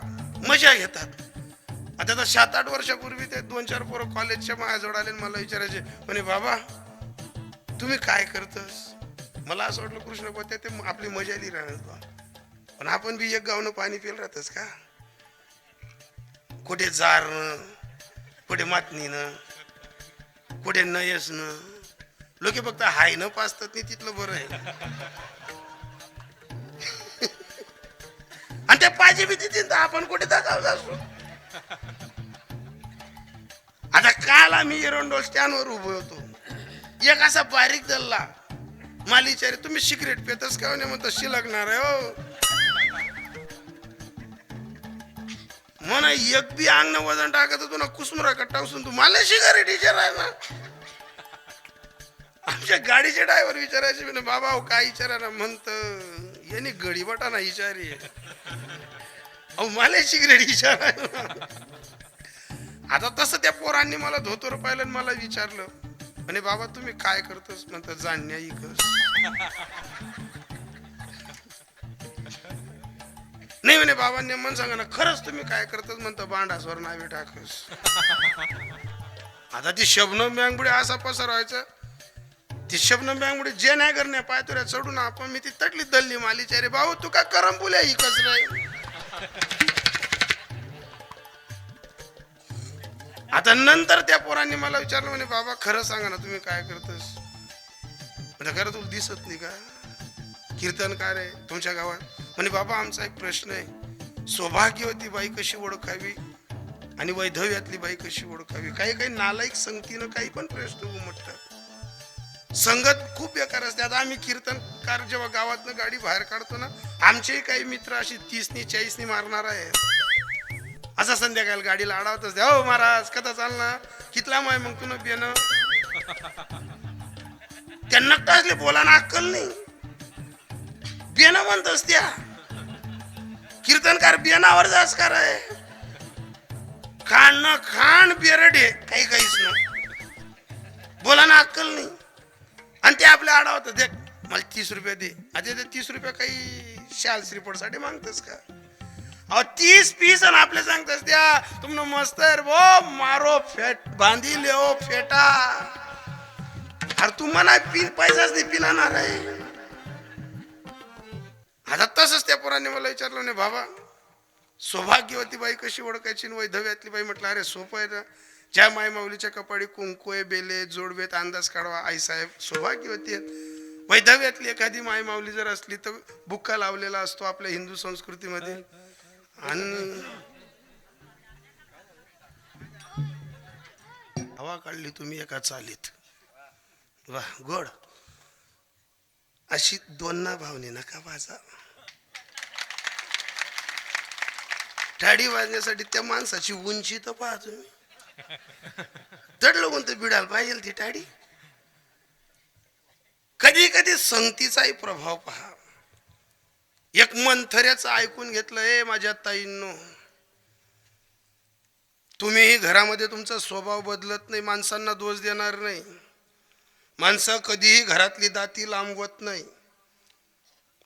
मजा घेतात. आता तर 7-8 वर्षापूर्वी ते 2-4 पोरं कॉलेजच्या माझ्याजवळ आले मला विचारायचे म्हणे बाबा तुम्ही काय करतस. मला असं वाटलं कृष्ण पोत्या ते आपली मजाली राहणार पण आपण बी एक गावनं पाणी पिल राहतच का. कुठे जारनं कुठे मातनीनं कुठे नयसनं लोक फक्त हाय न पाचतात नाही तिथलं बरं आहे. आणि त्या पाहिजे बी तिथे आपण कुठे दाखवत असतो. आता काल आम्ही एरंडोल स्टँडवर उभो होतो. एक असा बारीक दल्ला मालिचारी तुम्ही सिगरेट पेतस का नाही म्हणतो शिलगणार आहे हो. म्हणा एक बी अंग वजन टाकत होतो ना कुसमुरा कट्टावसून तू मला सिगारेट विचाराय ना. आमच्या गाडीचे ड्रायव्हर विचारायचे म्हणे बाबा हो काय विचारा म्हणत यांनी गडी बटा ना विचारी अहो मला सिगरेट विचाराय. आता तसं त्या पोरांनी मला धोतर पाहिलं आणि मला विचारलं म्हणे बाबा तुम्ही काय करतोस म्हणतात जाणण्या इकस. नाही म्हणे बाबांनी मन सांगा ना खरंच तुम्ही काय करतोस म्हणतो बांडासवर नावे टाकस. आता ती शबनम बँगमुळे असा पसार व्हायचा. ती शबनम बँगमुळे जे नाही करण्या पायतोऱ्या चढून आपण मी ती तटली दल्ली मालीच्या रे भाऊ तू का करम बोल्या इकस रे. आता नंतर त्या पोरांनी मला विचारलं म्हणे बाबा खरं सांगा ना तुम्ही काय करतोस. म्हणजे खरं तुला दिसत नाही का कीर्तनकार आहे तुमच्या गावात. म्हणे बाबा आमचा एक प्रश्न आहे सौभाग्यवती बाई कशी ओळखावी आणि वैधव्यातली बाई कशी ओळखावी. काही काही नालायक संगतीनं काही पण प्रश्न उमटतात. संगत खूप बेकार असते. आता आम्ही कीर्तनकार जेव्हा गावातनं गाडी बाहेर काढतो ना आमचेही काही मित्र अशी 30-40 मारणार आहे. असा संध्याकाळ गाडीला अडावतच द्या. हो महाराज कथा चालना कितला माय मग तुला बियाणं त्यांना टाचले बोलाना अक्कल नाही. बियाणं म्हणतस त्या कीर्तनकार बियाणावर जास कर आहे. खाण न खाण बेरडे काही काहीच नाही. बोलाना अक्कल नाही. आणि ते आपल्या आडावत देख मला 30 रुपये दे. आता ते 30 रुपये काही शाल श्रीपोटसाठी मागतस का? अहो 30 पीस आणि आपल्या सांगतस त्या तुमनं मस्त आहे भो मारो फेट बांधी ले ओ फेटा. अरे तुम्हाला पिन पैसाच नाही पिणार आहे. आता तसंच त्या पोराने मला विचारलं नाही बाबा सौभाग्यवती बाई कशी ओळखायची वैधव्यातली बाई. म्हटलं अरे सोपं आहे ना. ज्या मायमाऊलीच्या कपाळी कुंकू आहे बेले जोडवेत अंदाज काढवा. आई साहेब सौभाग्यवती आहेत. वैधव्यातली एखादी मायमाऊली जर असली तर बुक्का लावलेला असतो आपल्या हिंदू संस्कृतीमध्ये. आणि हवा काढली तुम्ही एका चालीत. वा गोड अशी दोन्हा भावने नका वाजा. टाळी वाजण्यासाठी त्या माणसाची उंची तर पहा तुम्ही. दडलं कोणतं बिडाल पाहिजे ती टाळी. कधी कधी संगतीचाही प्रभाव पहा. एक मंथऱ्याचं ऐकून घेतलं हे माझ्या ताईंनो तुम्हीही घरामध्ये तुमचा स्वभाव बदलत नाही. माणसांना दोष देणार नाही. माणसं कधीही घरातली दाती लांबवत नाही.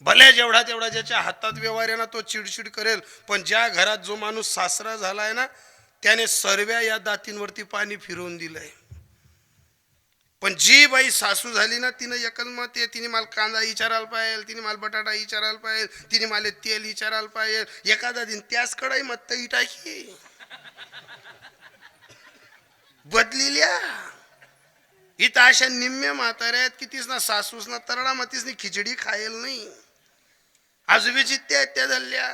भले जेवढा तेवढा ज्याच्या हातात व्यवहार आहे ना तो चिडचिड करेल. पण ज्या घरात जो माणूस सासरा झालाय ना त्याने सर्व्या या दातींवरती पाणी फिरवून दिलंय. पण जी बाई सासू झाली ना तिनं एकच मत आहे. तिने मला कांदा विचारायला पाहिजे. तिने मला बटाटा विचारायला पाहिजे. तिने मला तेल विचारायला पाहिजे. एखादा दिन त्याच कडाई मत टाकी बदलिल्या. इथं अशा निम्म्या म्हाताऱ्या आहेत की तीच ना सासूस ना तरडा मग तीच खिचडी खायला नाही. आजोबीची त्या झाल्या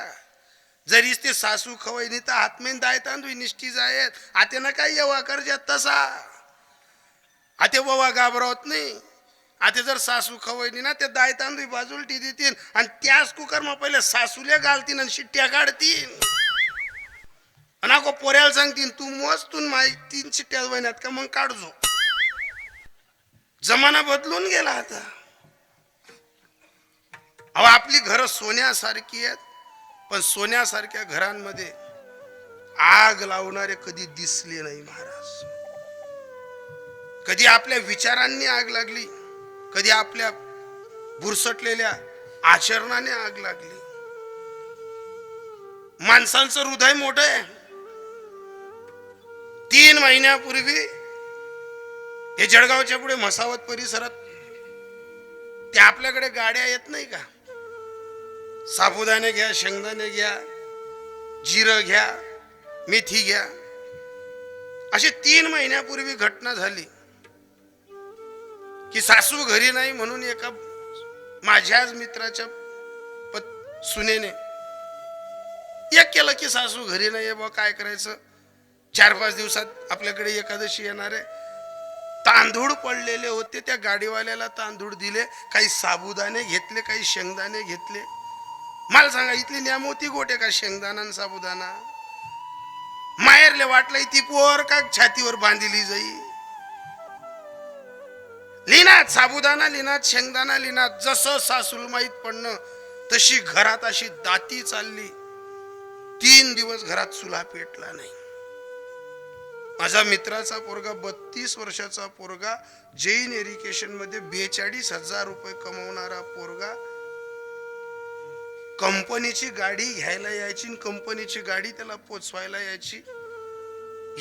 जरीच ते सासू खवईनी तर हातमेन दाय तांदूळ निष्ठी जायत. आता ना काय येवा करज्यात तसा. आता बाबा घाबरवत नाही. आता जर सासू खवईनी ना ते दाय तांदूळ बाजूला देतील आणि त्याच कुकर मग पहिले सासूले घालतील आणि शिट्ट्या काढतील. आणि पोऱ्याला सांगतील तू मस्तून माय 3 शिट्ट्या महिन्यात का मग काढजो. जमाना बदलून गेला आता. अहो आपली घरं सोन्यासारखी आहेत. पण सोन्यासारख्या घरांमध्ये आग लावणारे कधी दिसले नाही महाराज. कधी आपल्या विचारांनी आग लागली. कधी आपल्या बुरसटलेल्या आचरणाने आग लागली. माणसांचं हृदय मोठं आहे. 3 महिन्यापूर्वी हे जळगावच्या पुढे म्हसावत परिसरात ते आपल्याकडे गाड्या येत नाही का. साबुदाणे घ्या शेंगदाणे घ्या जिरं घ्या मेथी घ्या. अशी 3 महिन्यापूर्वी घटना झाली की सासू घरी नाही म्हणून एका माझ्याच मित्राच्या सुनेने एक केलं की सासू घरी नाही बा काय करायचं. 4-5 दिवसात आपल्याकडे एकादशी येणार आहे. तांदूळ पडलेले होते. त्या गाडीवाल्याला तांदूळ दिले. काही साबुदाणे घेतले काही शेंगदाणे घेतले. मला सांगा इथली न्यामोती गोटे का शेंगदाणा आणि साबुदाणा. माहेरले वाटलं ती पोर का छातीवर बांधिली जाई. लिनात साबुदाणा लिनात शेंगदाणा लिनात. जसं सासूल माहीत पडणं तशी घरात अशी दाती चालली. 3 दिवस घरात चुला पेटला नाही. माझा मित्राचा पोरगा 32 वर्षाचा पोरगा जैन एरिकेशन मध्ये 42,000 रुपये कमवणारा पोरगा कंपनीची गाडी घ्यायला यायची. कंपनीची गाडी त्याला पोचवायला यायची.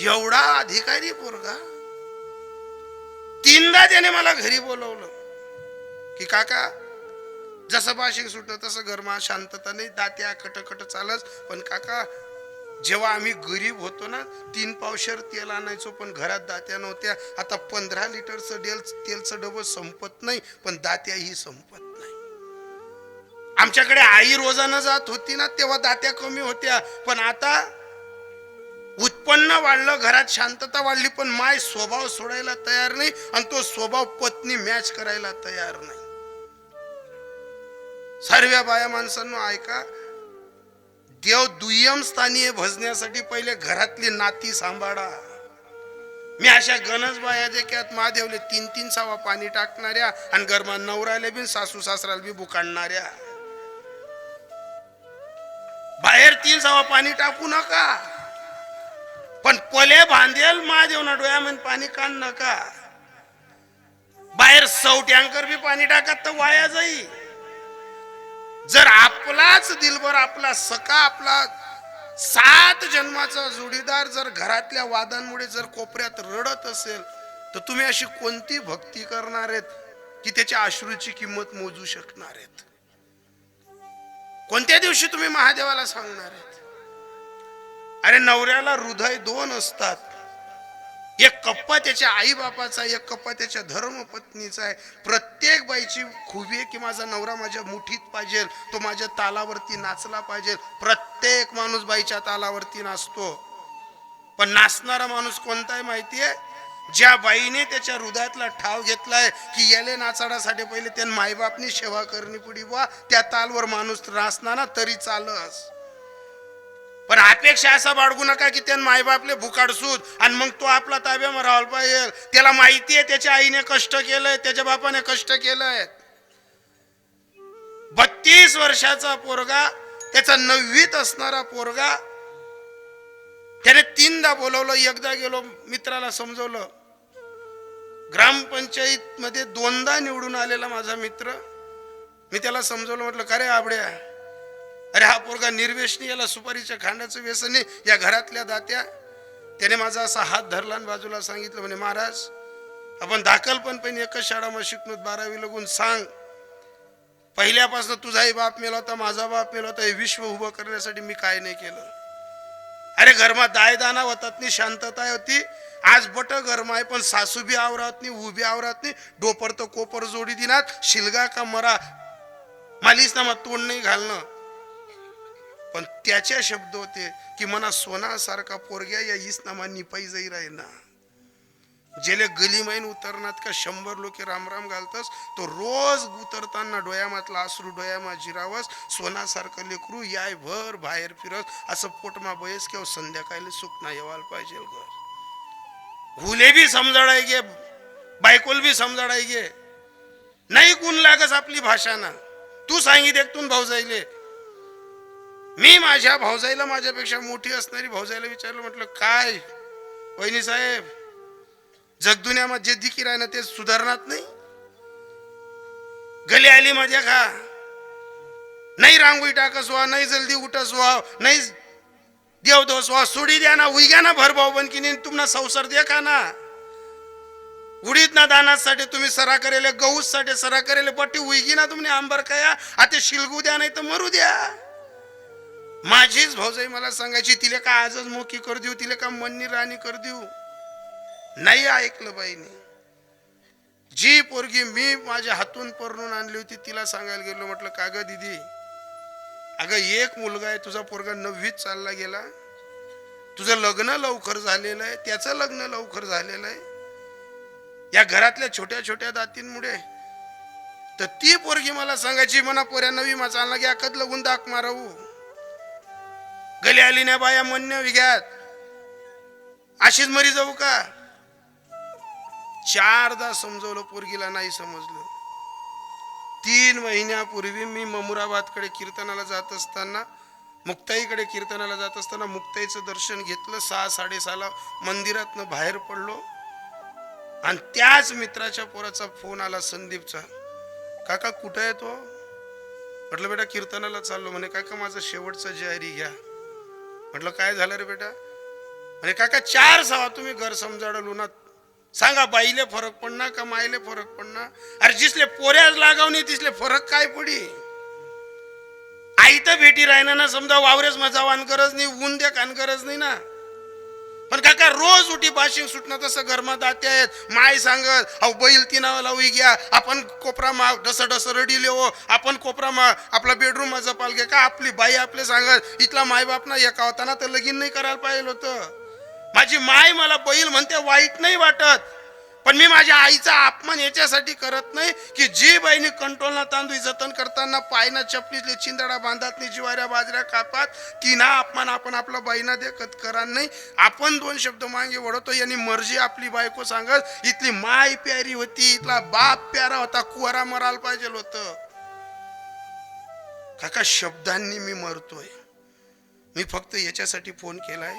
एवढा अधिकारी पोरगा. 3दा त्याने मला घरी बोलवलं की काका जसं भाषिक सुटलं तसं गरमा शांतता नाही. दात्या खटखट चालच. पण काका जेव्हा आम्ही गरीब होतो ना 3 पावशेर तेल आणायचो पण घरात दात्या नव्हत्या. आता 15 लिटरचं तेलचं डबं संपत नाही पण दात्याही संपत नाही. आमच्याकडे आई रोजानं जात होती ना तेव्हा दात्या कमी होत्या. पण आता उत्पन्न वाढलं घरात शांतता वाढली पण माय स्वभाव सोडायला तयार नाही. आणि तो स्वभाव पत्नी मॅच करायला तयार नाही. सर्व बाया माणसांनो ऐका. देव दुय्यम स्थानी भजण्यासाठी पहिले घरातली नाती सांभाळा. मी अशा गणच बाया देखत महादेवले 3-3 सावा पाणी टाकणाऱ्या आणि गरमा नवराले बी सासू सासराला बी बुकाडणाऱ्या. बाहेर 3 सावा पाणी टाकू नका, पण पले बांधेल महादेव ना डोळ्यामध्ये पाणी काढ नका. बाहेर 100 टँकर बी पाणी टाकत तर वाया जाई. जर आपलाच दिलबर, आपला सखा, आपला 7 जन्माचा जोडीदार जर घरातल्या वादांमुळे जर कोपऱ्यात रडत असेल, तर तुम्ही अशी कोणती भक्ती करणार आहेत की त्याच्या अश्रूची किंमत मोजू शकणार आहेत? कोणत्या दिवशी तुम्ही महादेवाला सांगणार आहेत? अरे नवऱ्याला हृदय 2 असतात. एक कप्पा त्याच्या आई बापाचा, एक कप्पा त्याच्या धर्मपत्नीचा आहे. प्रत्येक बाईची खुबी आहे की माझा नवरा माझ्या मुठीत पाहिजे, तो माझ्या तालावरती नाचला पाहिजे. प्रत्येक माणूस बाईच्या तालावरती नाचतो, पण नाचणारा माणूस कोणता आहे माहितीये? ज्या बाईने त्याच्या हृदयातला ठाव घेतलाय की याले नाचाडासाठी पहिले त्यानं मायबापनी सेवा करणी पुढी बा, त्या तालवर माणूस नाचणार तरी चालस. पण अपेक्षा असा बाळगू नका की त्यानं मायबापले भुकाडसूद आणि मग तो आपला ताब्यावर राहायला पाहिजे. त्याला माहिती आहे त्याच्या आईने कष्ट केलंय, त्याच्या बापाने कष्ट केलंय. 32 वर्षाचा पोरगा, त्याचा 9वीत असणारा पोरगा, त्याने 3दा बोलवलं. एकदा गेलो, मित्राला समजवलं. ग्रामपंचायत मध्ये 2दा निवडून आलेला माझा मित्र. मी त्याला समजवलं, म्हटलं का रे आबड्या, अरे हा पोरगा निर्व्यसनी, याला सुपारीच्या खांडाचं व्यसन आहे, या घरातल्या दात्या. त्याने माझा असा हात धरला आणि बाजूला सांगितलं, म्हणे महाराज आपण दाखल पण एकच शाळामध्ये शिकलो, 12वी लागून सांग, पहिल्यापासून तुझाही बाप मेला होता, माझा बाप मेला होता, हे विश्व उभं करण्यासाठी मी काय नाही केलं. अरे घरमा दायदाना होतात नाही, शांतता होती. आज बट गरम आहे, पण सासू बी आवरात नाही, उभी आवरात नाही. डोपर तर कोपर जोडी दिनात, शिलगा का मरा मालीस ना मग तोंड नाही घालणं. पण त्याचे शब्द होते की मना सोनासारखा पोरग्या या इसनामा निपाई जाई राही ना. जेले गली मैन उतरनात का 100 लोक रामराम घालतस, तो रोज उतरताना डोयामातला अश्रू डोयामा जिरावस. सोनासारखं लेकरू याय भर बाहेर फिरस, असं पोटमा बयस किंवा संध्याकाळी सुख ना येवाल पाहिजे. घर हुले बी समजाडाय गे, बायकोल बी समजाडाय गे, नाही गुण लागस आपली भाषा ना. तू सांगित एकतून भाऊजाईले. मी माझ्या भाऊजाईला, माझ्यापेक्षा मोठी असणारी भाऊजाईला विचारलं, म्हटलं काय वहिनी साहेब, जगदुन्यामध्ये जे दिकी राह ना ते सुधारणार नाही. गली आली मजा खा, नाही रांगोळी टाकस व्हा, नाही जल्दी उठस व्हा, नाही देवदोस व्हा, सोडी द्या ना, उग्या ना भर भाऊ बनकीने तुम्हाला संसार द्या का ना. उडीत ना दानासाठी तुम्ही सरा करेले, गहूस साठी सरा करेले, पट्टी उगी ना तुम्ही आंबर काया, आता शिलगू द्या नाही तर मरू द्या. माझीच भाऊजाई मला सांगायची, तिला का आजच मोकी कर देऊ, तिला का मननी राणी कर देऊ. नाही ऐकलं बाईने. जी पोरगी मी माझ्या हातून परणून आणली होती तिला सांगायला गेलो, म्हटलं का ग दीदी, अगं एक मुलगा आहे, तुझा पोरगा 9वीत चालला गेला, तुझं लग्न लवकर झालेलं आहे, त्याचं लग्न लवकर झालेलं आहे, या घरातल्या छोट्या छोट्या दातींमुळे. तर ती पोरगी मला सांगायची, मना पोऱ्या 9वी मा चालला गे अकद लगून दाक मारावू. गली आली नाही बाया म्हणण्या विघ्यात, अशीच मरी जाऊ का. 4दा समजवलं, पोरगीला नाही समजलं. 3 महिन्यापूर्वी मी ममुराबादकडे कीर्तनाला जात असताना, मुक्ताईकडे कीर्तनाला जात असताना मुक्ताईचं दर्शन घेतलं. 6-6:30 मंदिरातनं बाहेर पडलो आणि त्याच मित्राच्या पोराचा फोन आला, संदीपचा. काका कुठं आहे तो? म्हटलं बेटा कीर्तनाला चाललो. म्हणे काका माझं शेवटचं जाहिरी घ्या. म्हटलं काय झालं रे बेटा? म्हणे काका 4 सवा तुम्ही घर समजाडलो ना, सांगा बाईले फरक पडणार का माईले फरक पडणार? अरे जिसले पोऱ्याच लागावणी तिसले फरक काय पडी. आई तर भेटी राहिना ना, समजा वावरेच मजावान गरज नाही, ऊन द्या कान गरज नाही ना. पण काका रोज उठी बाशिंग सुटणं तसं घरमा दाते आहेत. माय सांगत अहो बैल तिनावा लावू घ्या, आपण कोपरा मा डस डस रडी लेवो, आपण कोपरा मा आपला बेडरूम माझा पाल घ्या का. आपली बाई आपले सांगत इथला मायबाप ना एका होताना तर लगीन नाही करायला पाहिजे होतं. माझी माय मला बैल म्हणते वाईट नाही वाटत, पण मी माझ्या आईचा अपमान याच्यासाठी करत नाही की जी बहिणी कंट्रोलना तांदूळ जतन करताना पायना चपलीतले चिंदडा बांधात नाही जिवाऱ्या बाजऱ्या कापात तिना अपमान आपण आपला बहिणा देखत करा नाही. आपण दोन शब्द मागे वळतो यांनी मर्जी आपली बायको सांगत इथली माय प्यारी होती, इथला बाप प्यारा होता, कुवारा मरायला पाहिजे होतं. काका शब्दांनी मी मरतोय. मी फक्त याच्यासाठी फोन केलाय,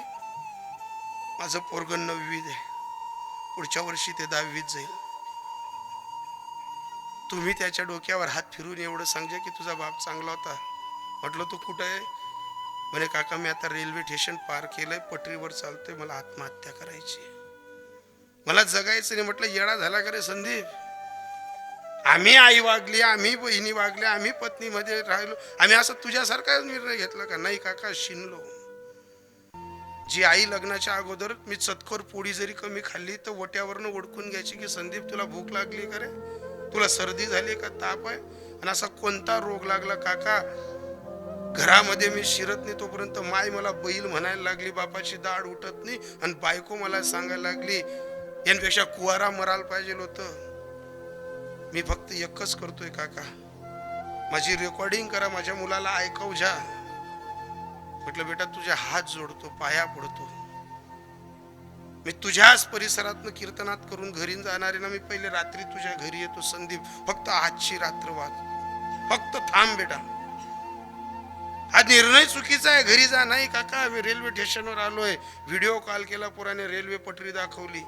माझं पोरग 9वीत आहे, पुढच्या वर्षी ते 10वीत जाईल. तुम्ही त्याच्या डोक्यावर हात फिरून एवढं सांगा की तुझा बाप चांगला होता. म्हटलं तू कुठं आहे? म्हणे काका मी आता रेल्वे स्टेशन पार केलंय, पटरीवर चालतोय, मला आत्महत्या करायची, मला जगायचं नाही. म्हटलं येडा झाला का रे संदीप? आम्ही आई वागली, आम्ही बहिणी वागल्या, आम्ही पत्नीमध्ये राहिलो, आम्ही असं तुझ्यासारखा निर्णय घेतला का? नाही काका, शिनलो. जी आई लग्नाच्या अगोदर मी चतकोर पोळी जरी कमी खाल्ली तर वट्यावरनं ओळखून घ्यायची की संदीप तुला भूक लागली का रे, तुला सर्दी झाली का, ताप आहे, आणि असा कोणता रोग लागला काका घरामध्ये मी शिरत नाही तोपर्यंत माय मला बैल म्हणायला लागली, बापाची दाढ उठत नाही, आणि बायको मला सांगायला लागली यांपेक्षा कुवारा मरायला पाहिजे होतं. मी फक्त एकच करतोय काका, माझी रेकॉर्डिंग करा, माझ्या मुलाला ऐकव जा. म्हटलं बेटा तुझ्या हात जोडतो, पाया पडतो, मी तुझ्याच परिसरातनं कीर्तनात करून घरी जाणारे ना, मी पहिले रात्री तुझ्या घरी येतो संदीप, फक्त आजची रात्र वाच, फक्त थांब बेटा. हा निर्णय चुकीचा आहे, घरी जा. नाही काका मी रेल्वे स्टेशनवर आलोय. व्हिडिओ कॉल केला, पुराने रेल्वे पटरी दाखवली,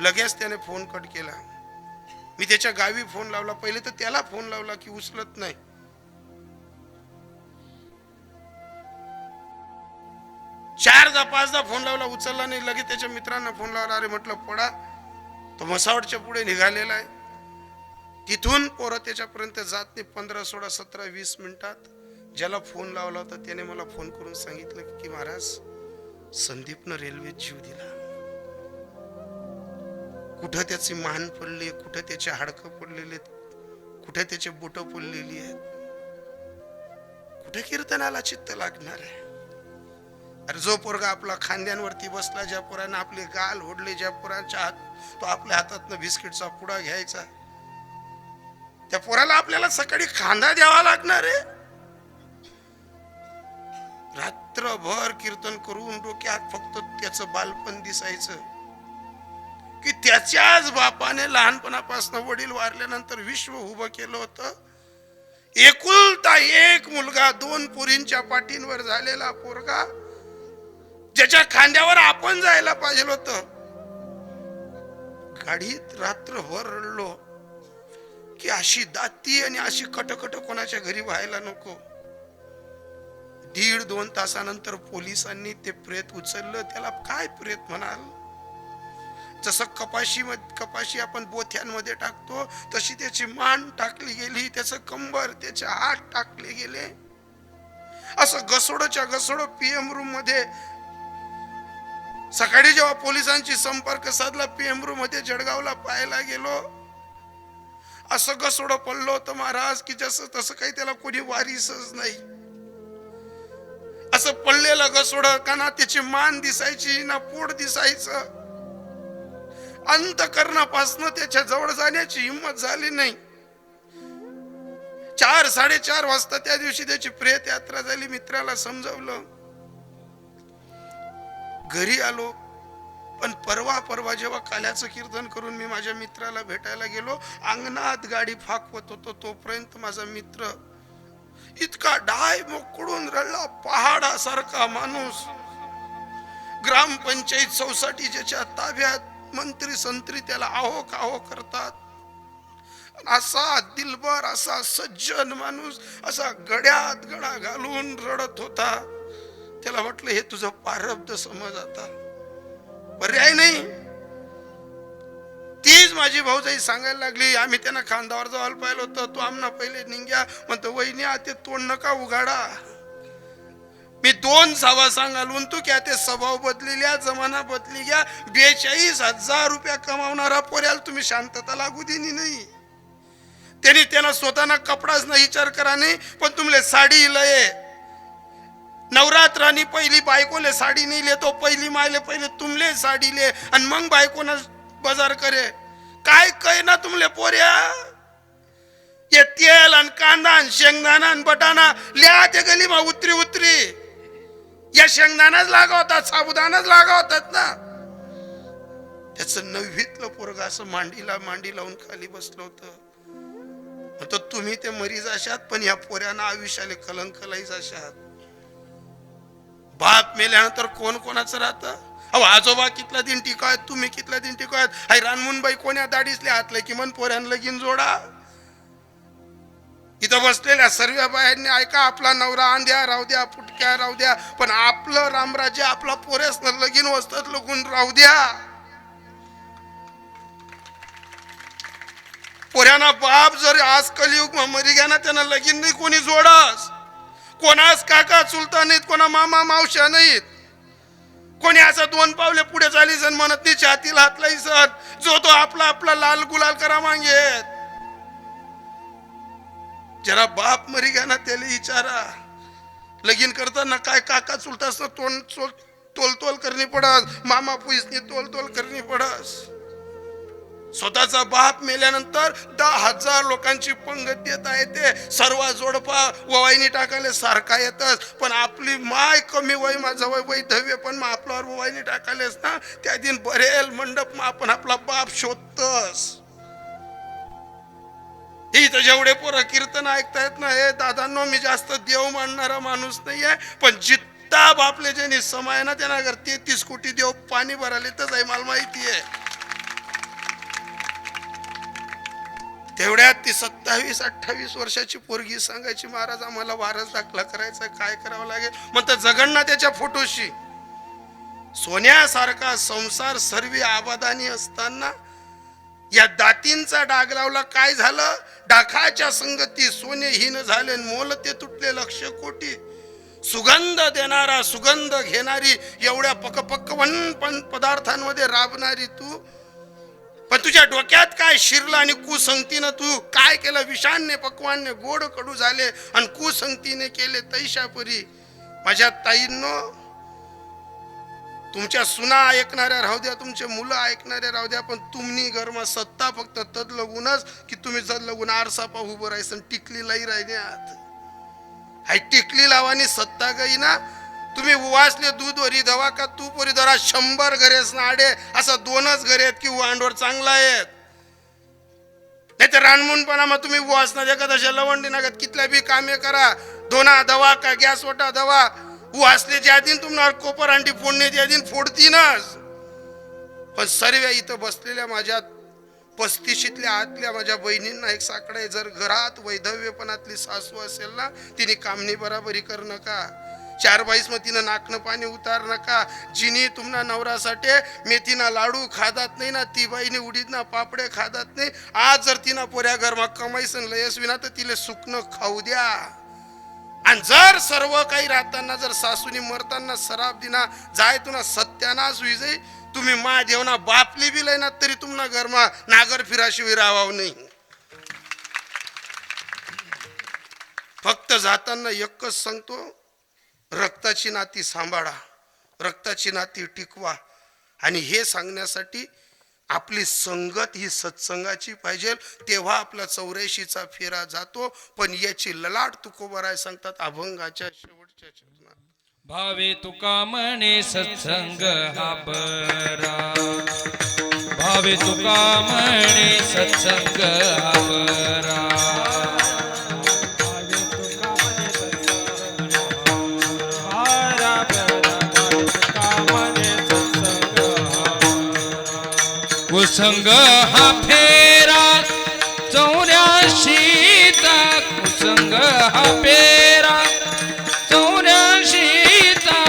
लगेच त्याने फोन कट केला. मी त्याच्या गावी फोन लावला, पहिले तर त्याला फोन लावला की उचलत नाही. चारदा पाचदा फोन लावला, उचलला नाही. लगेच त्याच्या मित्रांना फोन लावला, अरे म्हटलं पडा, तो म्हसावडच्या पुढे निघालेला आहे. तिथून पोरं त्याच्यापर्यंत जात नाही 15, 16, 17, 20 मिनिटात. ज्याला फोन लावला होता त्याने मला फोन करून सांगितलं की महाराज संदीपनं रेल्वेत जीव दिला. कुठं त्याची मान पडली, कुठं त्याचे हाडकं पडलेले, कुठे त्याचे बोट पडलेली आहेत, कुठे कीर्तनाला चित्त लागणार आहे. अरे जो पोरगा आपला खांद्यांवरती बसला, ज्या पोरानं आपले गाल ओढले, ज्या पोराच्या हात तो आपल्या हातातनं बिस्किटचा पुडा घ्यायचा, त्या पोराला आपल्याला सकाळी खांदा द्यावा लागणार आहे. रात्रभर कीर्तन करून डोक्यात फक्त त्याचं बालपण दिसायचं की त्याच्याच बापाने लहानपणापासून वडील वारल्यानंतर विश्व उभं केलं होतं. एकुलता एक मुलगा, 2 पोरींच्या पाठींवर झालेला पोरगा, ज्याच्या खांद्यावर आपण जायला पाहिजे होतं. गाडीत रात्रभर रडलो की अशी दाती आणि अशी कटकट कोणाच्या घरी व्हायला नको. 1.5-2 तासानंतर पोलिसांनी ते प्रेत उचललं. त्याला काय प्रेत म्हणाल? जसं कपाशी आपण बोथ्यांमध्ये टाकतो तशी त्याची मान टाकली गेली, त्याचं कंबर, त्याचे हात टाकले गेले. असं घसोडच्या घसोड पीएम रूम मध्ये. सकाळी जेव्हा पोलिसांची संपर्क साधला, पीएम रूम मध्ये जळगावला पाहायला गेलो, असं घसोड पडलं होतं महाराज की जसं तसं काही त्याला कोणी वारीसच नाही. असं पडलेलं घसोड का ना त्याची मान दिसायची ना पोट दिसायचं. अंतकरणापासून त्याच्या जवळ जाण्याची हिंमत झाली नाही. 4-4:30 वाजता त्या दिवशी त्याची प्रेत यात्रा झाली. मित्राला समजवलं, घरी आलो. पण परवा जेव्हा काल्याचं कीर्तन करून मी माझ्या मित्राला भेटायला गेलो, अंगणात गाडी फाकवत होतो तोपर्यंत माझा मित्र इतका डाय मोकडून रडला. पहाडासारखा माणूस, ग्रामपंचायत सोसायटी ज्याच्या ताब्यात, मंत्री संत्री त्याला आहो काहो करतात, असा दिलबर, असा सज्जन माणूस असा गड्यात गडा घालून रडत होता. त्याला म्हटलं हे तुझं प्रारब्ध समज, आता पर्याय नाही. तीच माझी भाऊजाई सांगायला लागली, आम्ही त्यांना खांदावर जायला पाहिलं होतं, तो आमना पहिले निघ्या म्हणतो वहिनी आते तोंड नका उघाडा. मी 2 सवा सांगालून तू क्या ते स्वभाव बदलिल्या, जमाना बदली गया. 42,000 रुपया कमावणारा पोऱ्याला तुम्ही शांतता लागू दिली नाही. त्यांना स्वतःना कपडाच नाही विचार करा नाही, पण तुमले साडी लय. नवरात्रानी पहिली बायकोले साडी नाही ले, तो पहिली मायले पहिले तुमले साडी ले, आणि मग बायकोनं बाजार करे. काय काय ना तुमले पोऱ्या ये तेल आणि कांदा आणि शेंगदाणा आणि बटाणा लिहा ते गली मा उतरी उतरी या शेंगदाणाच लागवतात साबुदाणाच लागवतात ना. त्याचं 9वीतलं पोरग असं मांडीला मांडी लावून खाली बसलं होतं. तर तुम्ही ते मरीज अशात पण या पोऱ्याना आयुष्याले कलंक लाईच अशात. बाप मेल्यानंतर कोण कोणाचं राहतं. अहो आजोबा कितला दिन टिकायत तुम्ही कितला दिन टिकायत. हाय रानमुनबाई कोण्या दाडीसले हातले कि मन पोऱ्यान लगीन जोडा. इथं बसलेल्या सर्व बायांनी ऐका आपला नवरा आंध्या राहू द्या फुटक्या राहू द्या पण आपलं रामराज्य आपला पोरेस लगीन वस्तात लगून राहू द्या. पोऱ्याना बाप जर आज कलियुग मरी घ्या ना त्यांना लगीन नाही कोणी जोडस. कोणास काका चुलता नाहीत कोणा मामा मावश्या नाहीत. कोणी असं 2 पावले पुढे चाली सण म्हणत नाही छातील हात लाई सण जो तो आपला आपला लाल गुलाल करा मागेत. जरा बाप मरी गया ना त्याला विचारा लगीन करताना काय काका चुलतास तोंड तोल तोल करणी पडस मामा पुईसनी तोल तोल करणी पडस. स्वतःचा बाप मेल्यानंतर 10,000 लोकांची पंगत देत आहे ते सर्व जोडपा ववाईनी टाकायला सारखा येतच पण आपली माय कमी वय माझा वय वैधव्य पण मग आपल्यावर ववाईनी टाकायलेस ना त्या दिन बरेल मंडप मग आपण आपला बाप शोधतस. इथं जेवढे पोरं कीर्तन ऐकतायत ना हे दादांनो मी जास्त देव मानणारा माणूस नाहीये पण जित्ता बापले ज्यांनी समय ना त्यांना अगर 33 कोटी देव पाणी भराले तर आहे मला माहिती आहे. तेवढ्यात ती 27-28 वर्षाची पोरगी सांगायची महाराज आम्हाला वारस दाखला करायचा काय करावं लागेल म्हणतात जगन्नाथ त्याच्या फोटोशी. सोन्यासारखा संसार सर्व आबादानी असताना या दातींचा डाग लावला काय झालं. डाखाच्या संगती सोनेहीन झाले मोल ते तुटले 1,00,000 कोटी. सुगंध देणारा सुगंध घेणारी एवढ्या पकपक्वन पदार्थांमध्ये राबणारी तू पण तुझ्या डोक्यात काय शिरलं आणि कुसंगतीनं तू काय केलं. विषान्य पक्वान्य गोड कडू झाले आणि कुसंगतीने केले तैशापुरी. माझ्या ताईंनो तुमच्या सुना ऐकणाऱ्या राहू द्या तुमचे मुलं ऐकणाऱ्या राहू द्या पण तुम्ही घरमा सत्ता फक्त तद लगूनच की तुम्ही जद लगून आरसा पाहू उभं राहायचं टिकली लाई राहिल्यात. हाय टिकली लावानी सत्ता गई ना तुम्ही उवासले दूध वरी दवा का तूप वरी दवा 100 घरेस ना आडे असं 2च घरे आहेत की वांडवर चांगला आहेत. नाही तर रानमुनपणा मग तुम्ही उवासना जगत अशा लवंडी नागत कितल्या बी कामे करा 2 दवा का गॅस वटा दवा वाचले ज्या दिन तुम्हाला कोपर अंडी फोडणे त्या दिन फोडतीनच. पण सर्व इथं बसलेल्या माझ्या 35ल्या आतल्या माझ्या बहिणींना एक साकडं आहे जर घरात वैधव्यपणातली सासू असेल ना तिने कामणी बराबरी कर नका. 4 बाईस मग तिनं नाकनं पाणी उतार नका. जिनी तुम्हाला नवरासाठी मेथीना लाडू खादात नाही ना ती बाईने उडीद ना पापडे खादात नाही. आज जर तिनं पोऱ्या घरमा कमाईसन लयस विना तर तिला सुकणं खाऊ द्या. आणि जर सर्व काही राहताना जर सासूनी मरताना सराब दिना जाय तुना सत्यानाश होई जाई तुम्ही मा देवना बापली बी लय ना तरी तुम्हाला घरमा नागर फिराशिवाय राहावं नाही. फक्त जाताना एकच सांगतो रक्ताची नाती सांभाळा रक्ताची नाती टिकवा. आणि हे सांगण्यासाठी आपली संगत ही सत्संगाची पाहिजे तेव्हा आपला 84चा फेरा जातो. पण याची ललाट तुकोबराय सांगतात अभंगाच्या शेवटच्या चरणात. भावे तुका म्हणे सत्संग हा बरा. भावे तुका म्हणे सत्संग हा बरा. कुसंग हा फेरा 84चा कुसंग हा फेरा 84चा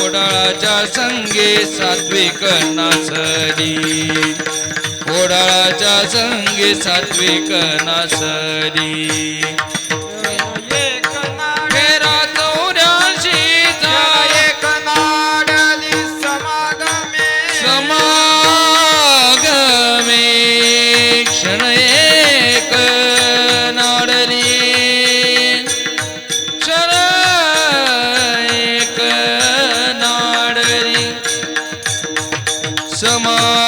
ओडाळाच्या संगे सात्विक नासरी. ओडाळाच्या संगे सात्विक नासरी. फेरा 84चा एक नाडली समागमे क्षण एक नाडली. क्षण एक नाडली समागमे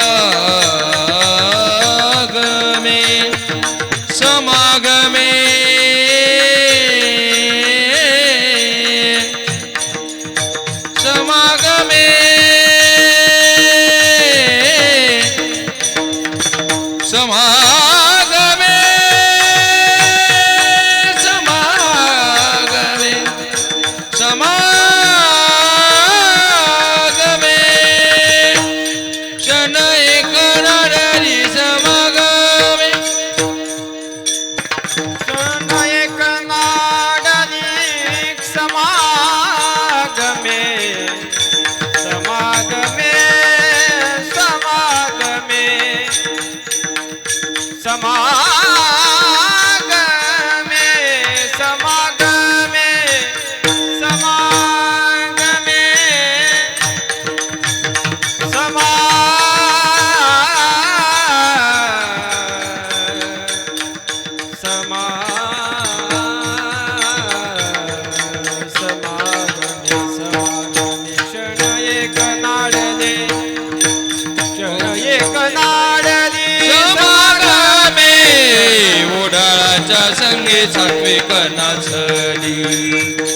संगे सात्विक नाचली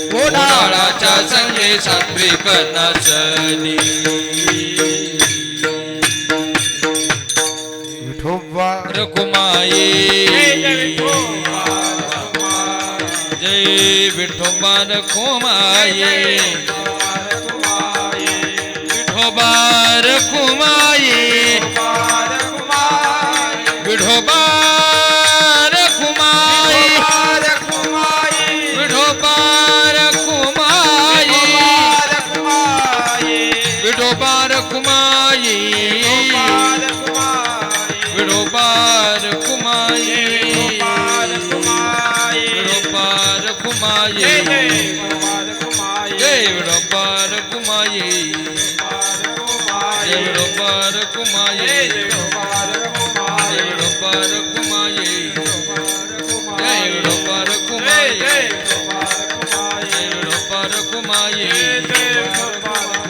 घोडाळाच्या संगे सात्विक नाचली विठोबा रखुमाई जय विठोबा रखुमाई विठोबा रखुमाई विठोबा रखुमाई विठोबा रखुमाई विठोबा रखुमाई विठोबा रखुमाई विठोबा रखुमाई जय विठोबा रखुमाई जय विठोबा रखुमाई जय विठोबा रखुमाई जय विठोबा रखुमाई जय विठोबा रखुमाई जय विठोबा रखुमाई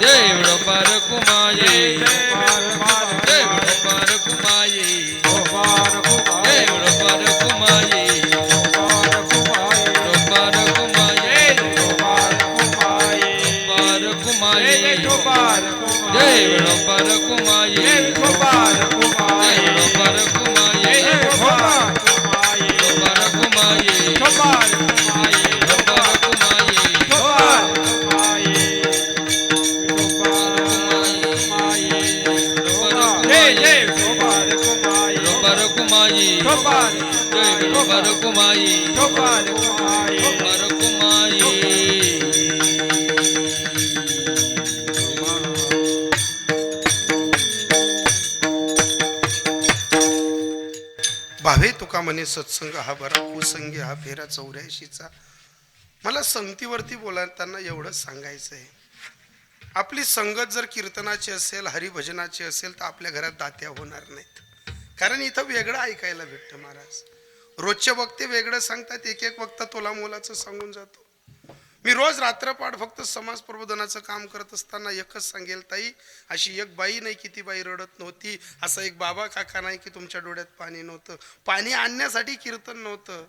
जय विठोबा रखुमाई जय विठोबा रखुमाई विठोबा रखुमाई विठोबा रखुमाई जय विठोबा रखुमाई जय विठोबा रखुमाई विठोबा रखुमाई विठोबा रखुमाई जय विठोबा रखुमाई विठोबा रखुमाई भावे तुका म्हणे सत्संग हा बरा कुसंगी हा फेरा 84चा. मला संगतीवरती बोलताना एवढंच सांगायचं आहे, आपली संगत जर कीर्तनाची असेल हरिभजनाची असेल तर आपल्या घरात दात्या होणार नाहीत. कारण इथं वेगळं ऐकायला भेटतं. महाराज रोजचे वक्ते वेगळं सांगतात, एक एक वक्ता तोला मोलाचं सांगून जातो. मी रोज रात्रपाठ फक्त समाज प्रबोधनाचं काम करत असताना एकच सांगेल, ताई अशी एक बाई नाही की ती बाई रडत नव्हती, असा एक बाबा काका नाही की तुमच्या डोळ्यात पाणी नव्हतं. पाणी आणण्यासाठी कीर्तन नव्हतं,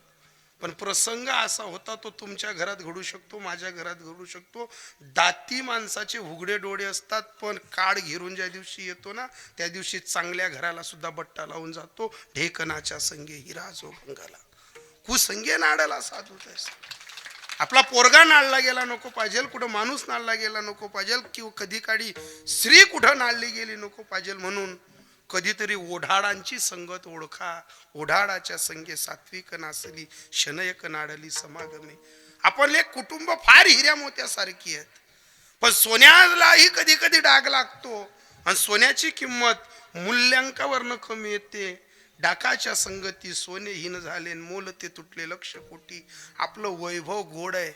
पण प्रसंग असा होता तो तुमच्या घरात घडू शकतो, माझ्या घरात घडू शकतो. दाती माणसाचे उघडे डोळे असतात, पण काळ घेरून ज्या दिवशी येतो ना त्या दिवशी चांगल्या घराला सुद्धा बट्टा लावून जातो. ढेकणाच्या संगे हिरा जो गंगाला कुसंगे नाडाला साधू तैसा. आपला पोरगा नाळला गेला नको पाहिजे, कुठं माणूस नाळला गेला नको पाहिजे, किंवा कधी काळी स्त्री कुठं नाळली गेली नको पाहिजे. म्हणून कधीतरी ओढाडांची संगत ओळखा. ओढाडाच्या संगे सात्विक नासली शनयक नाडली समागमे. आपण एक कुटुंब फार हिऱ्या मोत्यासारखी आहेत, पण सोन्यालाही कधी कधी डाग लागतो आणि सोन्याची किंमत मूल्यांकावरनं कमी येते. डाकाच्या संगती सोने हीन झाले, मोल ते तुटले लक्ष कोटी. आपलं वैभव गोड आहे,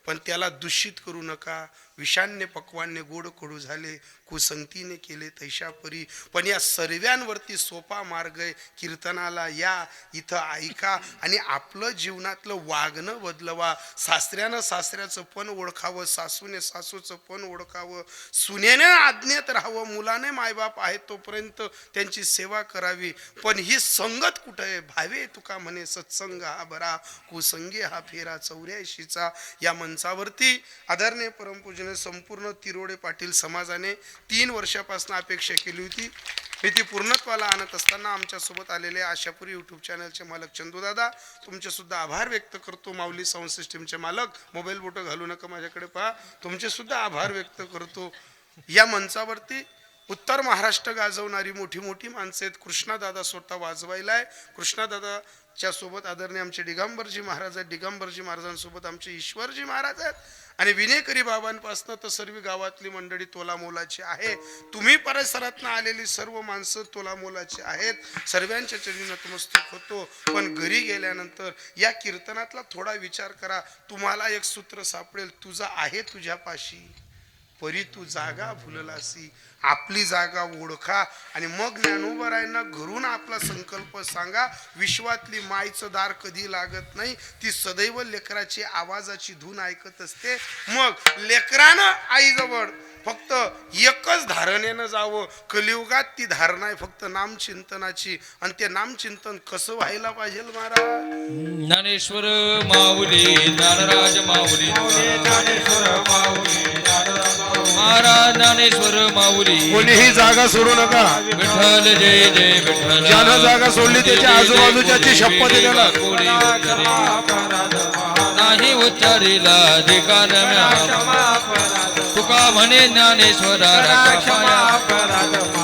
पण त्याला दूषित करू नका. विषान्य पक्वान्य गोड कडू झाले, कुसंगतीने केले तैशा परी. पण या सर्व्यांवरती सोपा मार्ग आहे. कीर्तनाला या, इथं ऐका आणि आपलं जीवनातलं वागणं बदलवा. सासऱ्यानं सासऱ्याचं पण ओळखावं, सासूने सासूचं पण ओळखावं, सुनेने आज्ञेत राहावं, मुलाने मायबाप आहेत तोपर्यंत त्यांची सेवा करावी. पण ही संगत कुठं आहे? भावे तुका म्हणे सत्संग हा बरा कुसंगी हा फेरा 84चा. या मंचावरती आदरणीय परमपूजनीय संपूर्ण तिरोडे पाटील समाजाने 3 वर्षापासून अपेक्षा केली होती. मी ती पूर्णत्वाला आणत असताना आमच्यासोबत आलेले आशापुरी यूट्यूब चॅनलचे मालक चंदूदादा, तुमचे सुद्धा आभार व्यक्त करतो. माऊली साऊंड सिस्टीमचे मालक, मोबाईल बोटं घालू नका माझ्याकडे पहा, तुमचे सुद्धा आभार व्यक्त करतो. या मंचावरती उत्तर महाराष्ट्र गाजवणारी मोठी मोठी माणसं आहेत. कृष्णादादा स्वतः वाजवायला आहे. कृष्णादादाच्या सोबत आदरणीय आमचे दिगंबरजी महाराज आहेत. दिगंबरजी महाराजांसोबत आमचे ईश्वरजी महाराज आहेत. आणि विनेकरी बाबांपासनं तर सर्व गावातली मंडळी तोला मोलाची आहे. तुम्ही परिसरातनं आलेली सर्व माणसं तोला मोलाची आहेत. सर्वांच्या चरणी नतमस्तक होतो. पण घरी गेल्यानंतर या कीर्तनातला थोडा विचार करा. तुम्हाला एक सूत्र सापडेल, तुझा आहे तुझ्यापाशी परी तू जागा भुललासी. आपली जागा ओळखा आणि मग ज्ञानोबरायांना घरून आपला संकल्प सांगा. विश्वातली मायचं दार कधी लागत नाही, ती सदैव लेकराची आवाजाची धून ऐकत असते. मग लेकरानं आईजवळ फक्त एकच धारणेनं जावं. कलियुगात ती धारणा आहे फक्त नामचिंतनाची. आणि ते नामचिंतन कसं व्हायला पाहिजे महाराज? ज्ञानेश्वर माऊली ज्ञानराज माऊली ज्ञानेश्वर माऊली महाराज ज्ञानेश्वर माऊली कोणीही जागा सोडू नका. विठ्ठल जय जय विठ्ठल. ज्यानं जागा सोडली त्याच्या आजूबाजूच्याची शपथ द्यायला. नाही उच्चारीला अधिकार म्या तुका म्हणे ज्ञानेश्वरा रक्षा पाया.